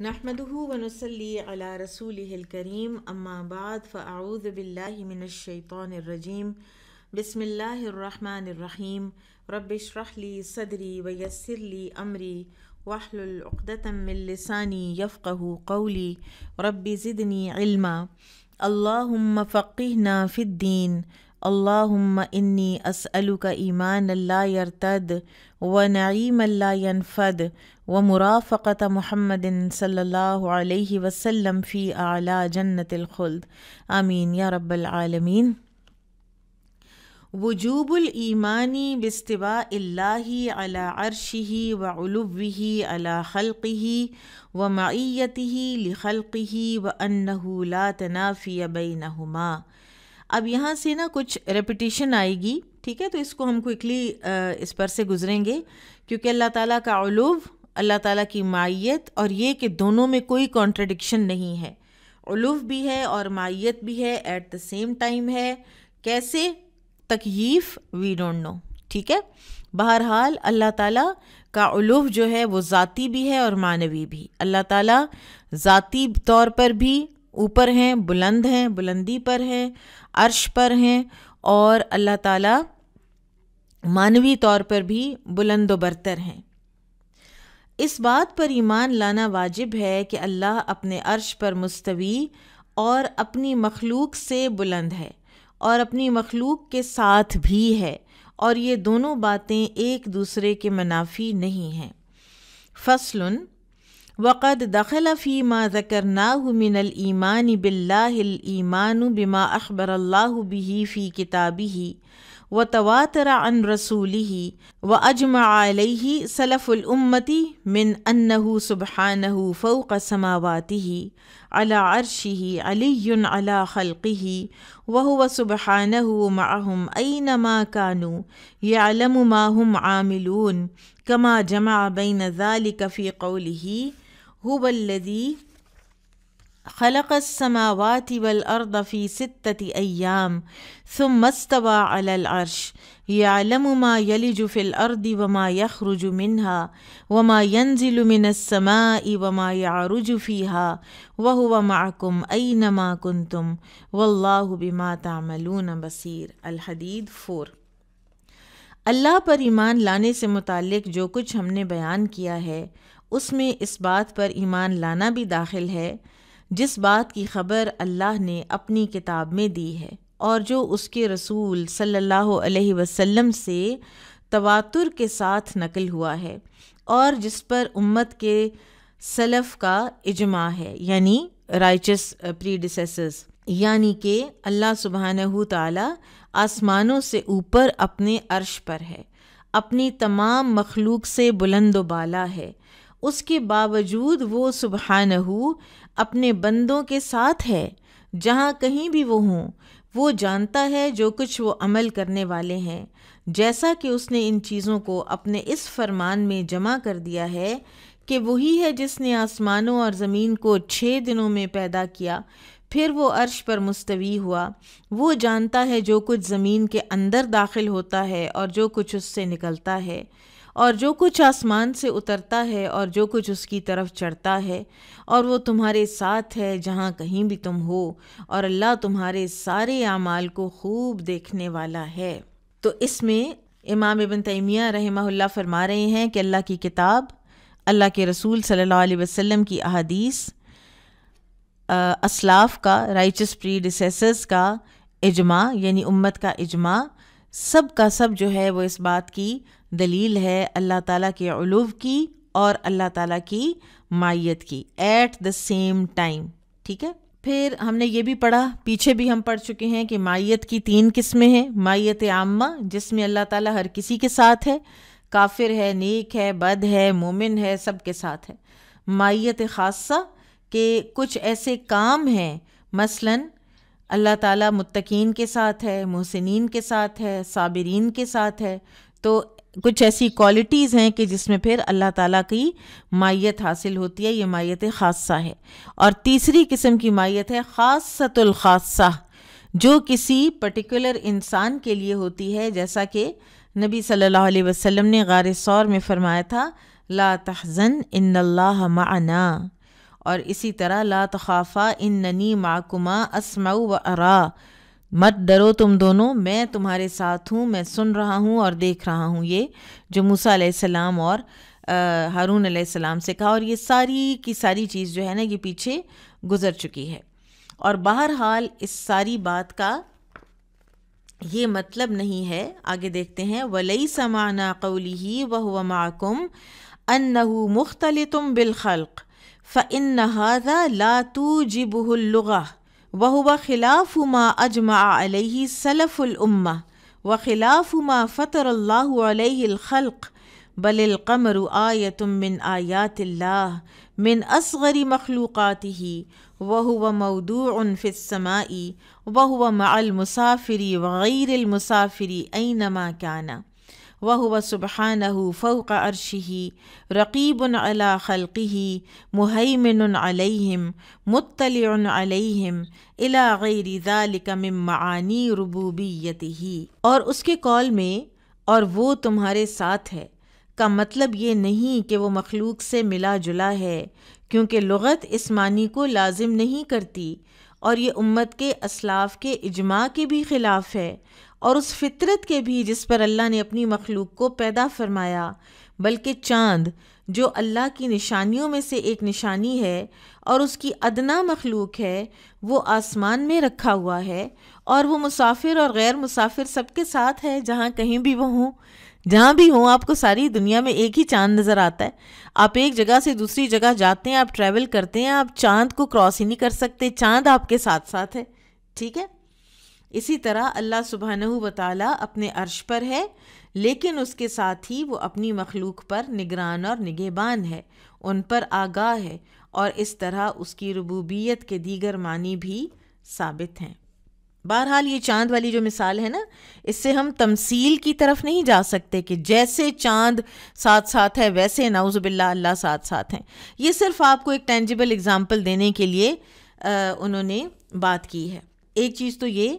نحمده ونصلي على رسوله الكريم اما بعد فاعوذ بالله من الشيطان الرجيم بسم الله الرحمن الرحيم رب اشرح لي صدري ويسر لي امري واحلل عقدة من لساني يفقهوا قولي رب زدني علما اللهم فقهنا في الدين اللهم إني أسألك إيمانا لا يرتد ونعيما لا ينفد ومرافقة محمد صلی اللہ علیہ وسلم فی اعلیٰ جنت الخلد آمین یا رب العالمین۔ وجوب الایمان باستواء اللہ علی عرشہ وعلوہ علی خلقہ ومعیتہ لخلقہ وانہ لا تنافی بینہما۔ اب یہاں سے نا کچھ ریپیٹیشن آئے گی، ٹھیک ہے، تو اس کو ہم کوئکلی اس پر سے گزریں گے، کیونکہ اللہ تعالیٰ کا علو، اللہ تعالیٰ کی معیت، اور یہ کہ دونوں میں کوئی کانٹرڈکشن نہیں ہے، علو بھی ہے اور معیت بھی ہے، ایٹ دا سیم ٹائم ہے۔ کیسے؟ تکییف وی ڈونٹ نو، ٹھیک ہے۔ بہرحال اللہ تعالیٰ کا علو جو ہے وہ ذاتی بھی ہے اور معنوی بھی۔ اللہ تعالیٰ ذاتی طور پر بھی اوپر ہیں، بلند ہیں، بلندی پر ہیں، عرش پر ہیں، اور اللہ تعالیٰ معنوی طور پر بھی بلند و برتر ہیں۔ اس بات پر ایمان لانا واجب ہے کہ اللہ اپنے عرش پر مستوی اور اپنی مخلوق سے بلند ہے اور اپنی مخلوق کے ساتھ بھی ہے، اور یہ دونوں باتیں ایک دوسرے کے منافی نہیں ہیں۔ فصل وقد دخل فيما ذكرناه من الإيمان بالله الإيمان بما أخبر الله به في كتابه وتواتر عن رسوله وأجمع عليه سلف الأمة من أنه سبحانه فوق سماواته على عرشه علي على خلقه وهو سبحانه معهم أينما كانوا يعلم ما هم عاملون كما جمع بين ذلك في قوله هو الذي خلق السماوات والأرض في 6 أيام ثم استوى على العرش يعلم ما يلج في الأرض وما يخرج منها وما ينزل من السماء وما يعرج فيها وهو معكم أينما كنتم والله بما تعملون بصير۔ الحدید 4۔ اللہ پر ایمان لانے سے متعلق جو کچھ ہم نے بیان کیا ہے اس میں اس بات پر ایمان لانا بھی داخل ہے جس بات کی خبر اللہ نے اپنی کتاب میں دی ہے اور جو اس کے رسول صلی اللہ علیہ وسلم سے تواتر کے ساتھ نقل ہوا ہے، اور جس پر امت کے سلف کا اجماع ہے، یعنی رائچس پریڈیسیسرز، یعنی کہ اللہ سبحانہ تعالیٰ آسمانوں سے اوپر اپنے عرش پر ہے، اپنی تمام مخلوق سے بلند و بالا ہے، اس کے باوجود وہ سبحانہ اپنے بندوں کے ساتھ ہے جہاں کہیں بھی وہ ہوں۔ وہ جانتا ہے جو کچھ وہ عمل کرنے والے ہیں، جیسا کہ اس نے ان چیزوں کو اپنے اس فرمان میں جمع کر دیا ہے کہ وہی ہے جس نے آسمانوں اور زمین کو 6 دنوں میں پیدا کیا، پھر وہ عرش پر مستوی ہوا۔ وہ جانتا ہے جو کچھ زمین کے اندر داخل ہوتا ہے اور جو کچھ اس سے نکلتا ہے، اور جو کچھ آسمان سے اترتا ہے اور جو کچھ اس کی طرف چڑھتا ہے، اور وہ تمہارے ساتھ ہے جہاں کہیں بھی تم ہو، اور اللہ تمہارے سارے اعمال کو خوب دیکھنے والا ہے۔ تو اس میں امام ابن تیمیہ رحمہ اللہ فرما رہے ہیں کہ اللہ کی کتاب، اللہ کے رسول صلی اللہ علیہ وسلم کی احادیث، اسلاف کا، رائچس پریڈیسیسرز کا اجماع، یعنی امت کا اجماع، سب کا سب جو ہے وہ اس بات کی دلیل ہے اللہ تعالیٰ کے علو کی اور اللہ تعالیٰ کی معیت کی، ایٹ دا سیم ٹائم، ٹھیک ہے۔ پھر ہم نے یہ بھی پڑھا، پیچھے بھی ہم پڑھ چکے ہیں کہ معیت کی 3 قسمیں ہیں۔ معیت عامہ، جس میں اللہ تعالیٰ ہر کسی کے ساتھ ہے، کافر ہے، نیک ہے، بد ہے، مومن ہے، سب کے ساتھ ہے۔ معیت خاصہ، کہ کچھ ایسے کام ہیں، مثلاً اللہ تعالیٰ متقین کے ساتھ ہے، محسنین کے ساتھ ہے، صابرین کے ساتھ ہے، تو کچھ ایسی کوالٹیز ہیں کہ جس میں پھر اللہ تعالیٰ کی معیت حاصل ہوتی ہے، یہ معیت خاصہ ہے۔ اور تیسری قسم کی معیت ہے خاصۃ الخاصہ، جو کسی پرٹیکولر انسان کے لیے ہوتی ہے، جیسا کہ نبی صلی اللہ علیہ وسلم نے غار ثور میں فرمایا تھا لا تحزن ان اللہ معنا، اور اسی طرح لا تخافا اننی معکما اسمع و ارا، مت ڈرو تم دونوں، میں تمہارے ساتھ ہوں، میں سن رہا ہوں اور دیکھ رہا ہوں. یہ جو موسیٰ علیہ السلام اور ہارون علیہ السلام سے کہا، اور یہ ساری کی ساری چیز جو ہے نا یہ پیچھے گزر چکی ہے. اور بہرحال اس ساری بات کا یہ مطلب نہیں ہے، آگے دیکھتے ہیں، وَلَيْسَ مَعْنَا قَوْلِهِ وَهُوَ مَعَكُمْ أَنَّهُ مُخْتَلِطٌ بِالْخَلْقِ فَإِنَّ هَذَا لَا تُوجِبُهُ اللُّغَةُ وَهُوَ خِلَافُ مَا أَجْمَعَ عَلَيْهِ سَلَفُ الْأُمَّةِ وَخِلَافُ مَا فَطَرَ اللَّهُ عَلَيْهِ الْخَلْقَ بل القمر آیۃ من آیات اللہ من اصغر مخلوقاته وهو موضوع فی السماء وهو مع المسافر وغیر المسافر اینما کان وهو سبحانہ فوق عرشہ رقیب علی خلقہ مہیمن علیہم مطلع علیہم الی غیر ذلک من معانی ربوبیتہ. اور اس کے قول میں اور وہ تمہارے ساتھ ہے کا مطلب یہ نہیں کہ وہ مخلوق سے ملا جلا ہے، کیونکہ لغت اس معنی کو لازم نہیں کرتی، اور یہ امت کے اسلاف کے اجماع کے بھی خلاف ہے، اور اس فطرت کے بھی جس پر اللہ نے اپنی مخلوق کو پیدا فرمایا. بلکہ چاند جو اللہ کی نشانیوں میں سے ایک نشانی ہے اور اس کی ادنا مخلوق ہے، وہ آسمان میں رکھا ہوا ہے، اور وہ مسافر اور غیر مسافر سب کے ساتھ ہے، جہاں کہیں بھی وہ ہوں، جہاں بھی ہوں. آپ کو ساری دنیا میں ایک ہی چاند نظر آتا ہے. آپ ایک جگہ سے دوسری جگہ جاتے ہیں، آپ ٹریول کرتے ہیں، آپ چاند کو کراس ہی نہیں کر سکتے، چاند آپ کے ساتھ ساتھ ہے. ٹھیک ہے. اسی طرح اللہ سبحانہ و تعالیٰ اپنے عرش پر ہے، لیکن اس کے ساتھ ہی وہ اپنی مخلوق پر نگران اور نگہبان ہے، ان پر آگاہ ہے، اور اس طرح اس کی ربوبیت کے دیگر معنی بھی ثابت ہیں. بہرحال یہ چاند والی جو مثال ہے نا، اس سے ہم تمثیل کی طرف نہیں جا سکتے کہ جیسے چاند ساتھ ساتھ ہے ویسے نعوذ باللہ اللہ ساتھ ساتھ ہیں. یہ صرف آپ کو ایک ٹینجیبل اگزامپل دینے کے لیے انہوں نے بات کی ہے. ایک چیز تو یہ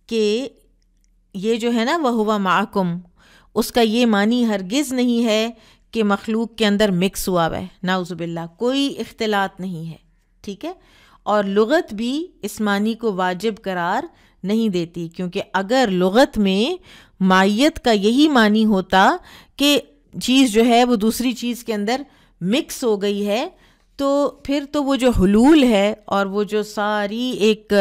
کہ یہ جو ہے نا وَهُوَ مَعَكُمْ، اس کا یہ معنی ہرگز نہیں ہے کہ مخلوق کے اندر مکس ہوا ہے، نعوذ باللہ، کوئی اختلاط نہیں ہے. ٹھیک ہے. اور لغت بھی اس معنی کو واجب قرار نہیں دیتی، کیونکہ اگر لغت میں مائیت کا یہی معنی ہوتا کہ چیز جو ہے وہ دوسری چیز کے اندر مکس ہو گئی ہے، تو پھر تو وہ جو حلول ہے اور وہ جو ساری ایک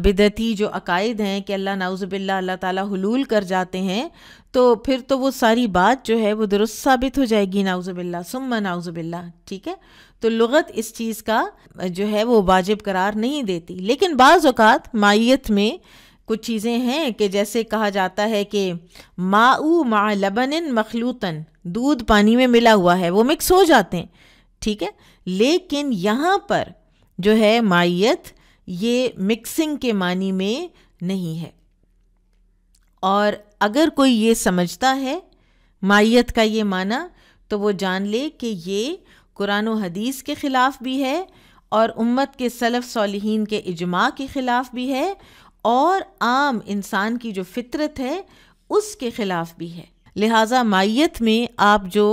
بدعتی جو عقائد ہیں کہ اللہ نعوذ باللہ اللہ تعالیٰ حلول کر جاتے ہیں، تو پھر تو وہ ساری بات جو ہے وہ درست ثابت ہو جائے گی، نعوذ باللہ ثم نعوذ باللہ. ٹھیک ہے. تو لغت اس چیز کا جو ہے وہ واجب قرار نہیں دیتی. لیکن بعض اوقات مائیت میں کچھ چیزیں ہیں کہ جیسے کہا جاتا ہے کہ ماء مع لبن مخلوطن، دودھ پانی میں ملا ہوا ہے، وہ مکس ہو جاتے ہیں. ٹھیک ہے. لیکن یہاں پر جو ہے مائیت یہ مکسنگ کے معنی میں نہیں ہے. اور اگر کوئی یہ سمجھتا ہے مائیت کا یہ معنی، تو وہ جان لے کہ یہ قرآن و حدیث کے خلاف بھی ہے، اور امت کے سلف صالحین کے اجماع کے خلاف بھی ہے، اور عام انسان کی جو فطرت ہے اس کے خلاف بھی ہے. لہٰذا مائیت میں آپ جو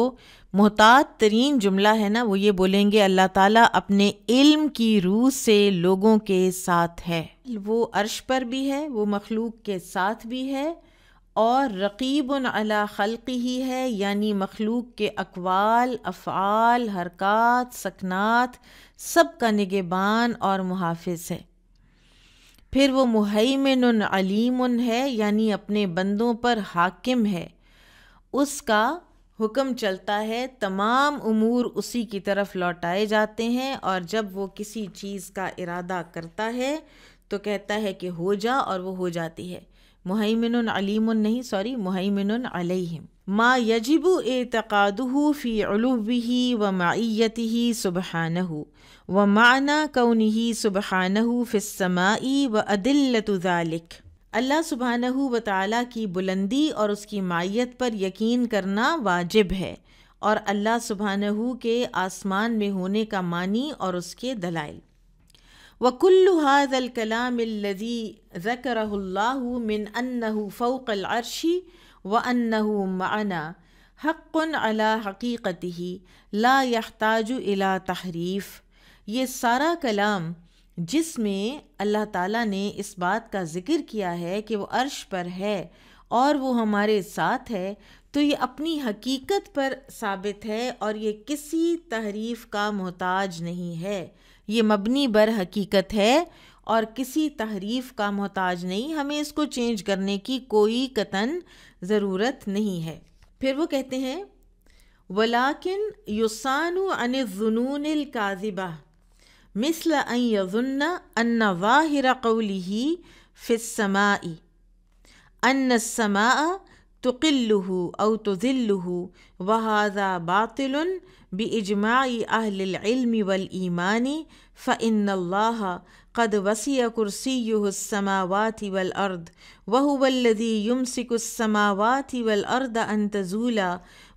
محتاط ترین جملہ ہے نا وہ یہ بولیں گے اللہ تعالیٰ اپنے علم کی روح سے لوگوں کے ساتھ ہے. وہ عرش پر بھی ہے، وہ مخلوق کے ساتھ بھی ہے، اور رقیب علی خلقہ ہی ہے، یعنی مخلوق کے اقوال، افعال، حرکات، سکنات سب کا نگہبان اور محافظ ہے. پھر وہ مہیمن علیم ہے، یعنی اپنے بندوں پر حاکم ہے، اس کا حکم چلتا ہے، تمام امور اسی کی طرف لوٹائے جاتے ہیں، اور جب وہ کسی چیز کا ارادہ کرتا ہے تو کہتا ہے کہ ہو جا، اور وہ ہو جاتی ہے. مہیمن علیم نہیں، مہیمن علیہم. ما یجب اعتقادہ فی علوہ و معیتہ سبحانہ و معنی کونہ سبحانہ فی السماء و ادلۃ ذلک. اللہ سبحانہ و تعالیٰ کی بلندی اور اس کی معیت پر یقین کرنا واجب ہے، اور اللہ سبحانہ کے آسمان میں ہونے کا معنی اور اس کے دلائل. وَكُلُّ هَذَا الْكَلَامِ الَّذِي ذَكَرَهُ اللَّهُ مِنْ أَنَّهُ فَوْقَ الْعَرْشِ وَأَنَّهُ مَعَنَا حَقٌّ عَلَى حَقِيقَتِهِ لَا يَحْتَاجُ إِلَى تَحْرِيفٍ یہ سارا کلام جس میں اللہ تعالیٰ نے اس بات کا ذکر کیا ہے کہ وہ عرش پر ہے اور وہ ہمارے ساتھ ہے، تو یہ اپنی حقیقت پر ثابت ہے اور یہ کسی تحریف کا محتاج نہیں ہے، یہ مبنی بر حقیقت ہے اور کسی تحریف کا محتاج نہیں، ہمیں اس کو چینج کرنے کی کوئی قطعاً ضرورت نہیں ہے۔ پھر وہ کہتے ہیں وَلَكِنْ يُصَانُ عَنِ الظُّنُونِ الْكَاذِبَةِ مثل ان يظن ان ظاہر قوله في السماء ان السماء تقله او تذله وهذا باطل باجماع اہل العلم والایمان فان الله قد وسع كرسيه السماوات والارض وهو الذي يمسك السماوات والارض ان تزولا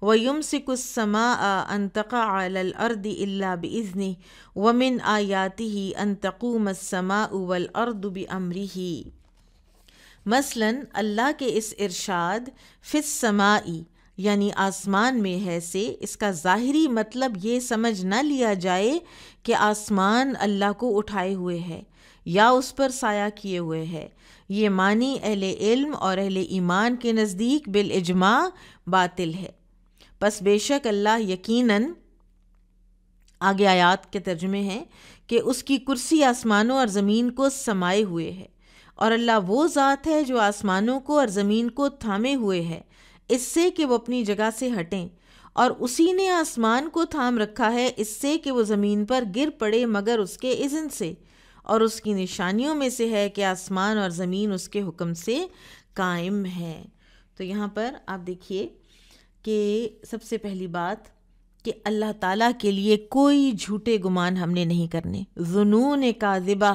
ويمسك السماء ان تقع على الارض الا باذنه ومن آیاته ان تقوم السماء والارض بامره۔ مثلاً اللہ کے اس ارشاد فی السماء یعنی آسمان میں ہے سے، اس کا ظاہری مطلب یہ سمجھ نہ لیا جائے کہ آسمان اللہ کو اٹھائے ہوئے ہے یا اس پر سایہ کیے ہوئے ہے، یہ معنی اہل علم اور اہل ایمان کے نزدیک بالاجماع باطل ہے۔ پس بے شک اللہ یقیناً، آگے آیات کے ترجمے ہیں کہ اس کی کرسی آسمانوں اور زمین کو سمائے ہوئے ہے، اور اللہ وہ ذات ہے جو آسمانوں کو اور زمین کو تھامے ہوئے ہے اس سے کہ وہ اپنی جگہ سے ہٹیں، اور اسی نے آسمان کو تھام رکھا ہے اس سے کہ وہ زمین پر گر پڑے مگر اس کے اذن سے، اور اس کی نشانیوں میں سے ہے کہ آسمان اور زمین اس کے حکم سے قائم ہیں۔ تو یہاں پر آپ دیکھیے کہ سب سے پہلی بات کہ اللہ تعالیٰ کے لیے کوئی جھوٹے گمان ہم نے نہیں کرنے، ظنون کاذبہ،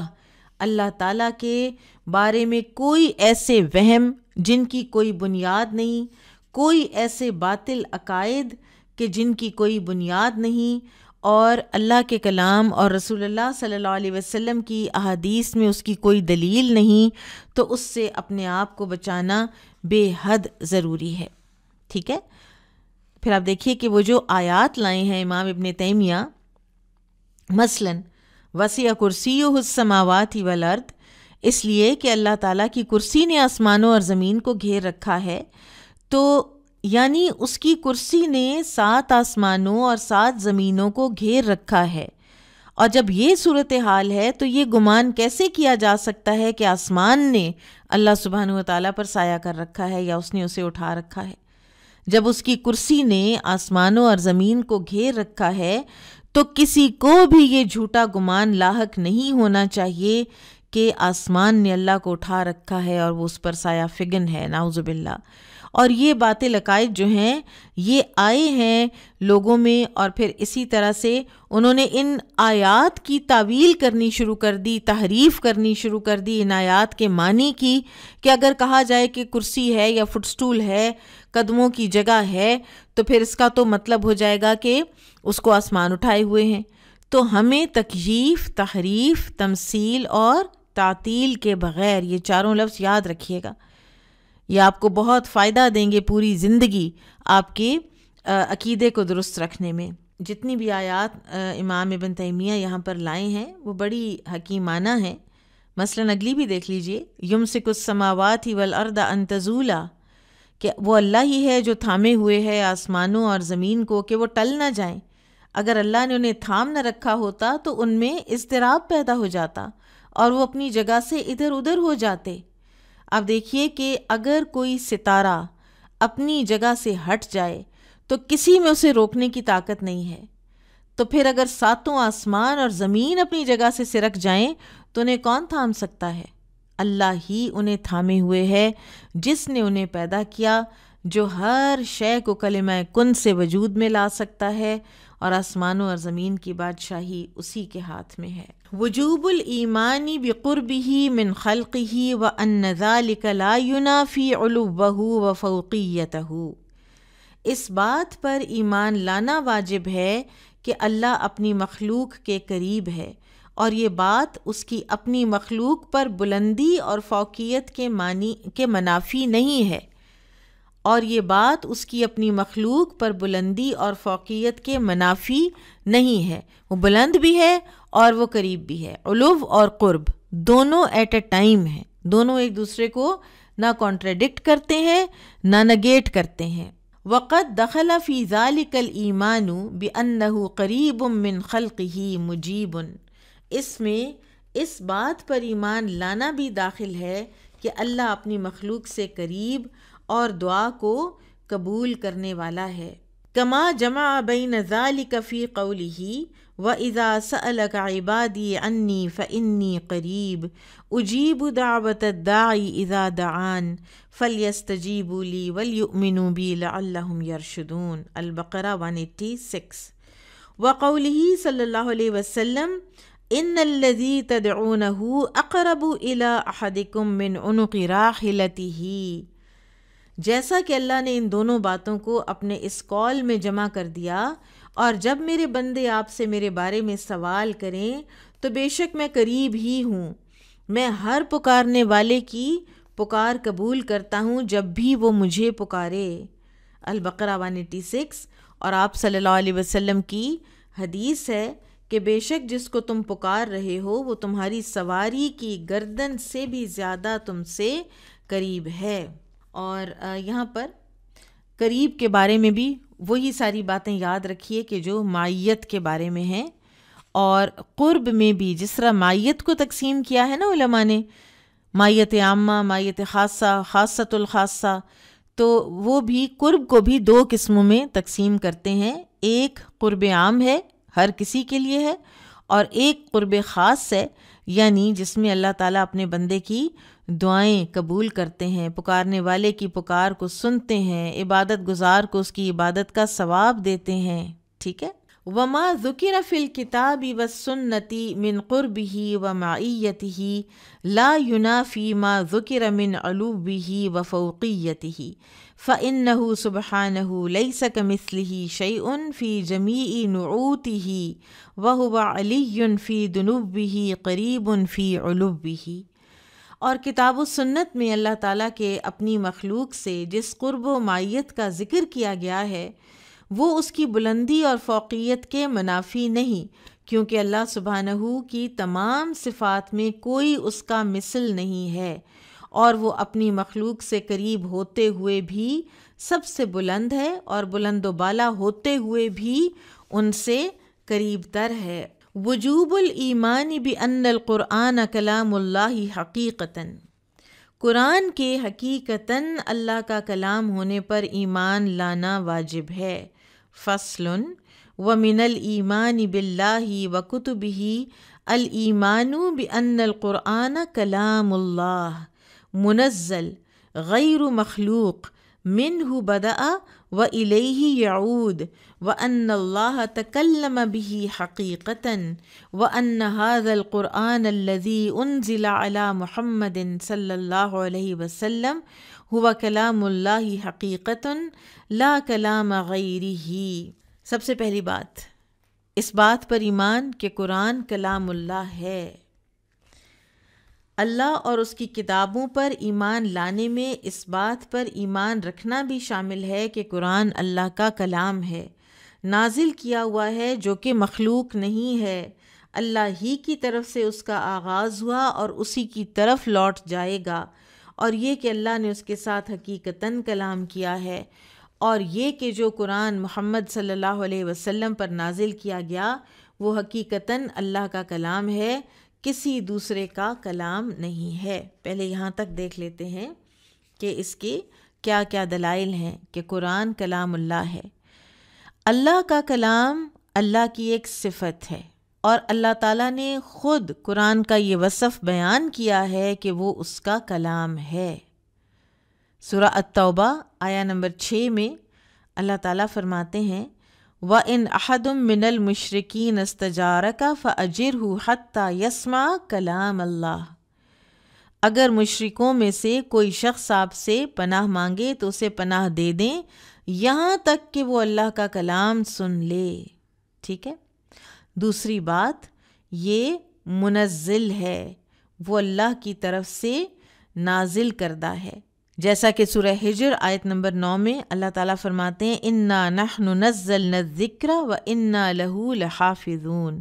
اللہ تعالیٰ کے بارے میں کوئی ایسے وہم جن کی کوئی بنیاد نہیں، کوئی ایسے باطل عقائد کہ جن کی کوئی بنیاد نہیں، اور اللہ کے کلام اور رسول اللہ صلی اللہ علیہ وسلم کی احادیث میں اس کی کوئی دلیل نہیں، تو اس سے اپنے آپ کو بچانا بے حد ضروری ہے۔ ٹھیک ہے، پھر آپ دیکھیے کہ وہ جو آیات لائے ہیں امام ابن تیمیہ، مثلاً وسع کرسیہ السماوات والارض، اس لیے کہ اللہ تعالیٰ کی کرسی نے آسمانوں اور زمین کو گھیر رکھا ہے، تو یعنی اس کی کرسی نے 7 آسمانوں اور 7 زمینوں کو گھیر رکھا ہے، اور جب یہ صورتحال ہے تو یہ گمان کیسے کیا جا سکتا ہے کہ آسمان نے اللہ سبحانہ و تعالیٰ پر سایہ کر رکھا ہے یا اس نے اسے اٹھا رکھا ہے؟ جب اس کی کرسی نے آسمانوں اور زمین کو گھیر رکھا ہے تو کسی کو بھی یہ جھوٹا گمان لاحق نہیں ہونا چاہیے کہ آسمان نے اللہ کو اٹھا رکھا ہے اور وہ اس پر سایہ فگن ہے، نعوذ باللہ۔ اور یہ باطل عقائد جو ہیں یہ آئے ہیں لوگوں میں، اور پھر اسی طرح سے انہوں نے ان آیات کی تعویل کرنی شروع کر دی، تحریف کرنی شروع کر دی ان آیات کے معنی کی، کہ اگر کہا جائے کہ کرسی ہے یا فٹ سٹول ہے، قدموں کی جگہ ہے، تو پھر اس کا تو مطلب ہو جائے گا کہ اس کو آسمان اٹھائے ہوئے ہیں۔ تو ہمیں تکییف، تحریف، تمثیل اور تعطیل کے بغیر، یہ چاروں لفظ یاد رکھیے گا، یہ آپ کو بہت فائدہ دیں گے پوری زندگی آپ کے عقیدے کو درست رکھنے میں۔ جتنی بھی آیات امام ابن تیمیہ یہاں پر لائے ہیں وہ بڑی حکیمانہ ہیں۔ مثلاً اگلی بھی دیکھ لیجئے، یمسک السماوات والارض ان تزولا، کہ وہ اللہ ہی ہے جو تھامے ہوئے ہے آسمانوں اور زمین کو کہ وہ ٹل نہ جائیں۔ اگر اللہ نے انہیں تھام نہ رکھا ہوتا تو ان میں اضطراب پیدا ہو جاتا اور وہ اپنی جگہ سے ادھر ادھر ہو جاتے۔ اب دیکھیے کہ اگر کوئی ستارہ اپنی جگہ سے ہٹ جائے تو کسی میں اسے روکنے کی طاقت نہیں ہے، تو پھر اگر 7 آسمان اور زمین اپنی جگہ سے سرک جائیں تو انہیں کون تھام سکتا ہے؟ اللہ ہی انہیں تھامے ہوئے ہے، جس نے انہیں پیدا کیا، جو ہر شے کو کلمہ کن سے وجود میں لا سکتا ہے، اور آسمانوں اور زمین کی بادشاہی اسی کے ہاتھ میں ہے۔ وجوب الایمان بقربہ من خلقہ وان ذلک لا ینافی علوہ وفوقیتہ، اس بات پر ایمان لانا واجب ہے کہ اللہ اپنی مخلوق کے قریب ہے، اور یہ بات اس کی اپنی مخلوق پر بلندی اور فوقیت کے منافی نہیں ہے، اور یہ بات اس کی اپنی مخلوق پر بلندی اور فوقیت کے منافی نہیں ہے، وہ بلند بھی ہے اور وہ قریب بھی ہے۔ علو اور قرب دونوں ایٹ اے ٹائم ہیں، دونوں ایک دوسرے کو نہ کانٹراڈکٹ کرتے ہیں نہ نگیٹ کرتے ہیں۔ وقد دخل فی ذلک الایمان بانہ قریب من خلقہ مجیب، اس میں اس بات پر ایمان لانا بھی داخل ہے کہ اللہ اپنی مخلوق سے قریب اور دعا کو قبول کرنے والا ہے۔ کما جمع بین ذلک فی قولہ وَإِذَا سَأَلَكَ عِبَادِي عَنِّي فَإِنِّي قَرِيبٌ أُجِيبُ دَعْوَةَ الدَّاعِ إِذَا دَعَانِ فَلْيَسْتَجِيبُوا لِي وَلْيُؤْمِنُوا بِي لَعَلَّهُمْ يَرْشُدُونَ البقرہ 186۔ وقوله صلی اللہ علیہ وسلم إِنَّ الَّذِي تَدْعُونَهُ أَقْرَبُ إِلَىٰ أَحَدِكُم مِّنْ عُنُقِ رَاحِلَتِهِ، جیسا کہ اللہ نے ان دونوں باتوں کو اپنے اس قول میں جمع کر دیا، اور جب میرے بندے آپ سے میرے بارے میں سوال کریں تو بے شک میں قریب ہی ہوں، میں ہر پکارنے والے کی پکار قبول کرتا ہوں جب بھی وہ مجھے پکارے۔ البقرہ 186۔ اور آپ صلی اللہ علیہ وسلم کی حدیث ہے کہ بے شک جس کو تم پکار رہے ہو وہ تمہاری سواری کی گردن سے بھی زیادہ تم سے قریب ہے۔ اور یہاں پر قریب کے بارے میں بھی وہی ساری باتیں یاد رکھیے کہ جو معیت کے بارے میں ہیں، اور قرب میں بھی جس طرح معیت کو تقسیم کیا ہے نا علماء نے، معیت عامہ، معیت خاصہ، خاصۃ الخاصہ، تو وہ بھی قرب کو بھی دو قسموں میں تقسیم کرتے ہیں۔ ایک قرب عام ہے، ہر کسی کے لیے ہے، اور ایک قرب خاص ہے، یعنی جس میں اللہ تعالیٰ اپنے بندے کی دعائیں قبول کرتے ہیں، پکارنے والے کی پکار کو سنتے ہیں، عبادت گزار کو اس کی عبادت کا ثواب دیتے ہیں۔ ٹھیک ہے۔ وما ذکر فی الکتاب والسنۃ من قربہ ومعیتہ لا ینافی ما ذکر من علوہ وفوقیتہ فإنہ سبحانہ لیس کمثلہ شیء فی جمیع نعوتہ وہو علی فی دنوہ قریب فی علوہ۔ اور کتاب و سنت میں اللہ تعالیٰ کے اپنی مخلوق سے جس قرب و معیت کا ذکر کیا گیا ہے وہ اس کی بلندی اور فوقیت کے منافی نہیں، کیونکہ اللہ سبحانہ کی تمام صفات میں کوئی اس کا مثل نہیں ہے، اور وہ اپنی مخلوق سے قریب ہوتے ہوئے بھی سب سے بلند ہے، اور بلند و بالا ہوتے ہوئے بھی ان سے قریب تر ہے۔ وجوب الایمان بان القرآن کلام اللہ حقیقتاً، قرآن کے حقیقتاً اللہ کا کلام ہونے پر ایمان لانا واجب ہے۔ فصل ومن الایمان باللہ وکتبہ الایمان بان القرآن کلام اللہ منزل غیر مخلوق منہ بدأ وإلیہ یعود وأن اللہ تکلم بہ حقیقتاً وأن هذا القرآن الذی انزل علی محمد صلی اللہ علیہ وسلم هو کلام اللہ حقیقتاً لا کلام غیرہ۔ سب سے پہلی بات، اس بات پر ایمان کہ قرآن کلام اللہ ہے۔ اللہ اور اس کی کتابوں پر ایمان لانے میں اس بات پر ایمان رکھنا بھی شامل ہے کہ قرآن اللہ کا کلام ہے، نازل کیا ہوا ہے، جو کہ مخلوق نہیں ہے، اللہ ہی کی طرف سے اس کا آغاز ہوا اور اسی کی طرف لوٹ جائے گا، اور یہ کہ اللہ نے اس کے ساتھ حقیقتاً کلام کیا ہے، اور یہ کہ جو قرآن محمد صلی اللہ علیہ وسلم پر نازل کیا گیا وہ حقیقتاً اللہ کا کلام ہے، کسی دوسرے کا کلام نہیں ہے۔ پہلے یہاں تک دیکھ لیتے ہیں کہ اس کے کیا کیا دلائل ہیں کہ قرآن کلام اللہ ہے۔ اللہ کا کلام اللہ کی ایک صفت ہے، اور اللہ تعالیٰ نے خود قرآن کا یہ وصف بیان کیا ہے کہ وہ اس کا کلام ہے۔ سورہ التوبہ آیہ نمبر 6 میں اللہ تعالیٰ فرماتے ہیں وَإِنْ أَحَدٌ مِّنَ الْمُشْرِكِينَ اسْتَجَارَكَ فَأَجِرْهُ حَتَّى يَسْمَعَ كَلَامَ اللَّهِ، اگر مشرکوں میں سے کوئی شخص آپ سے پناہ مانگے تو اسے پناہ دے دیں یہاں تک کہ وہ اللہ کا کلام سن لے۔ ٹھیک ہے۔ دوسری بات، یہ منزل ہے، وہ اللہ کی طرف سے نازل کردہ ہے، جیسا کہ سورہ ہجر آیت نمبر 9 میں اللہ تعالیٰ فرماتے ہیں اِنَّا نَحْنُ نَزَّلْنَا الذِّكْرَ وَإِنَّا لَهُ لَحَافِظُونَ،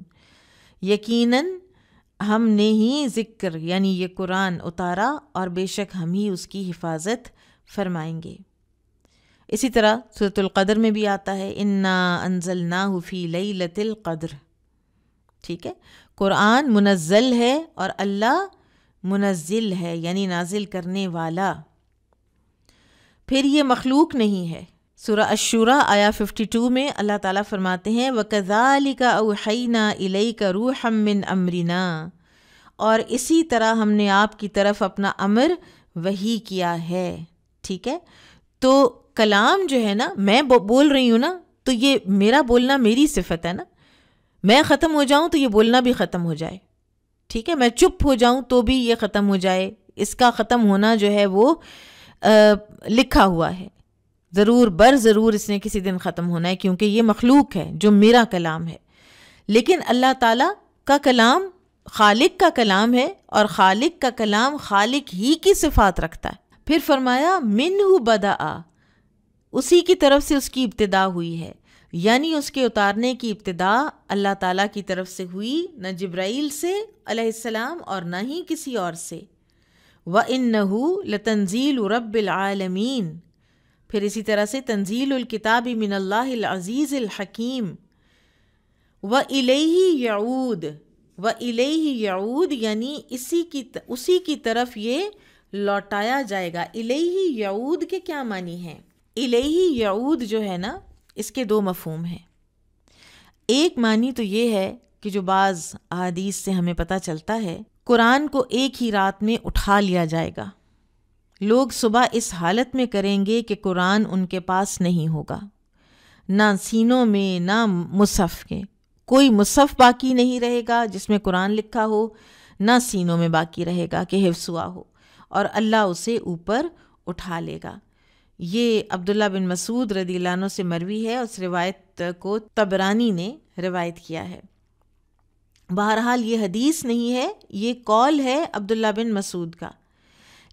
یقیناً ہم نے ہی ذکر یعنی یہ قرآن اتارا اور بے شک ہم ہی اس کی حفاظت فرمائیں گے۔ اسی طرح سورۃ القدر میں بھی آتا ہے انا انزلناہ فی لیلۃ القدر، ٹھیک ہے، قرآن منزل ہے اور اللہ منزل ہے یعنی نازل کرنے والا، پھر یہ مخلوق نہیں ہے۔ سورہ الشورى آیا 52 میں اللہ تعالیٰ فرماتے ہیں وَكَذَلِكَ أَوْحَيْنَا إِلَيْكَ رُوحًا مِّنْ أَمْرِنَا، اور اسی طرح ہم نے آپ کی طرف اپنا امر وحی کیا ہے، ٹھیک ہے۔ تو کلام جو ہے نا، میں بول رہی ہوں نا، تو یہ میرا بولنا میری صفت ہے نا، میں ختم ہو جاؤں تو یہ بولنا بھی ختم ہو جائے، ٹھیک ہے، میں چپ ہو جاؤں تو بھی یہ ختم ہو جائے، اس کا ختم ہونا جو ہے وہ لکھا ہوا ہے، ضرور بر ضرور اس نے کسی دن ختم ہونا ہے، کیونکہ یہ مخلوق ہے جو میرا کلام ہے۔ لیکن اللہ تعالیٰ کا کلام خالق کا کلام ہے، اور خالق کا کلام خالق ہی کی صفات رکھتا ہے۔ پھر فرمایا منہ بدأ، اسی کی طرف سے اس کی ابتدا ہوئی ہے، یعنی اس کے اتارنے کی ابتدا اللہ تعالیٰ کی طرف سے ہوئی، نہ جبرائیل سے علیہ السلام اور نہ ہی کسی اور سے۔ وَإِنَّهُ لَتَنزِيلُ رَبِّ الْعَالَمِينَ، پھر اسی طرح سے تنزیل الکتاب من اللہ العزیز الحکیم۔ وَإِلَيْهِ يَعُودُ، وَإِلَيْهِ يَعُودُ یعنی اسی کی طرف یہ لوٹایا جائے گا۔ الیہ یعود کے کیا معنی ہیں؟ الیہ یعود جو ہے نا، اس کے دو مفہوم ہیں۔ ایک معنی تو یہ ہے کہ جو بعض احادیث سے ہمیں پتہ چلتا ہے، قرآن کو ایک ہی رات میں اٹھا لیا جائے گا، لوگ صبح اس حالت میں کریں گے کہ قرآن ان کے پاس نہیں ہوگا، نہ سینوں میں نہ مصحف کے، کوئی مصحف باقی نہیں رہے گا جس میں قرآن لکھا ہو، نہ سینوں میں باقی رہے گا کہ حفظ ہوا ہو، اور اللہ اسے اوپر اٹھا لے گا۔ یہ عبداللہ بن مسعود رضی اللہ عنہ سے مروی ہے، اس روایت کو طبرانی نے روایت کیا ہے۔ بہرحال یہ حدیث نہیں ہے، یہ قول ہے عبداللہ بن مسعود کا۔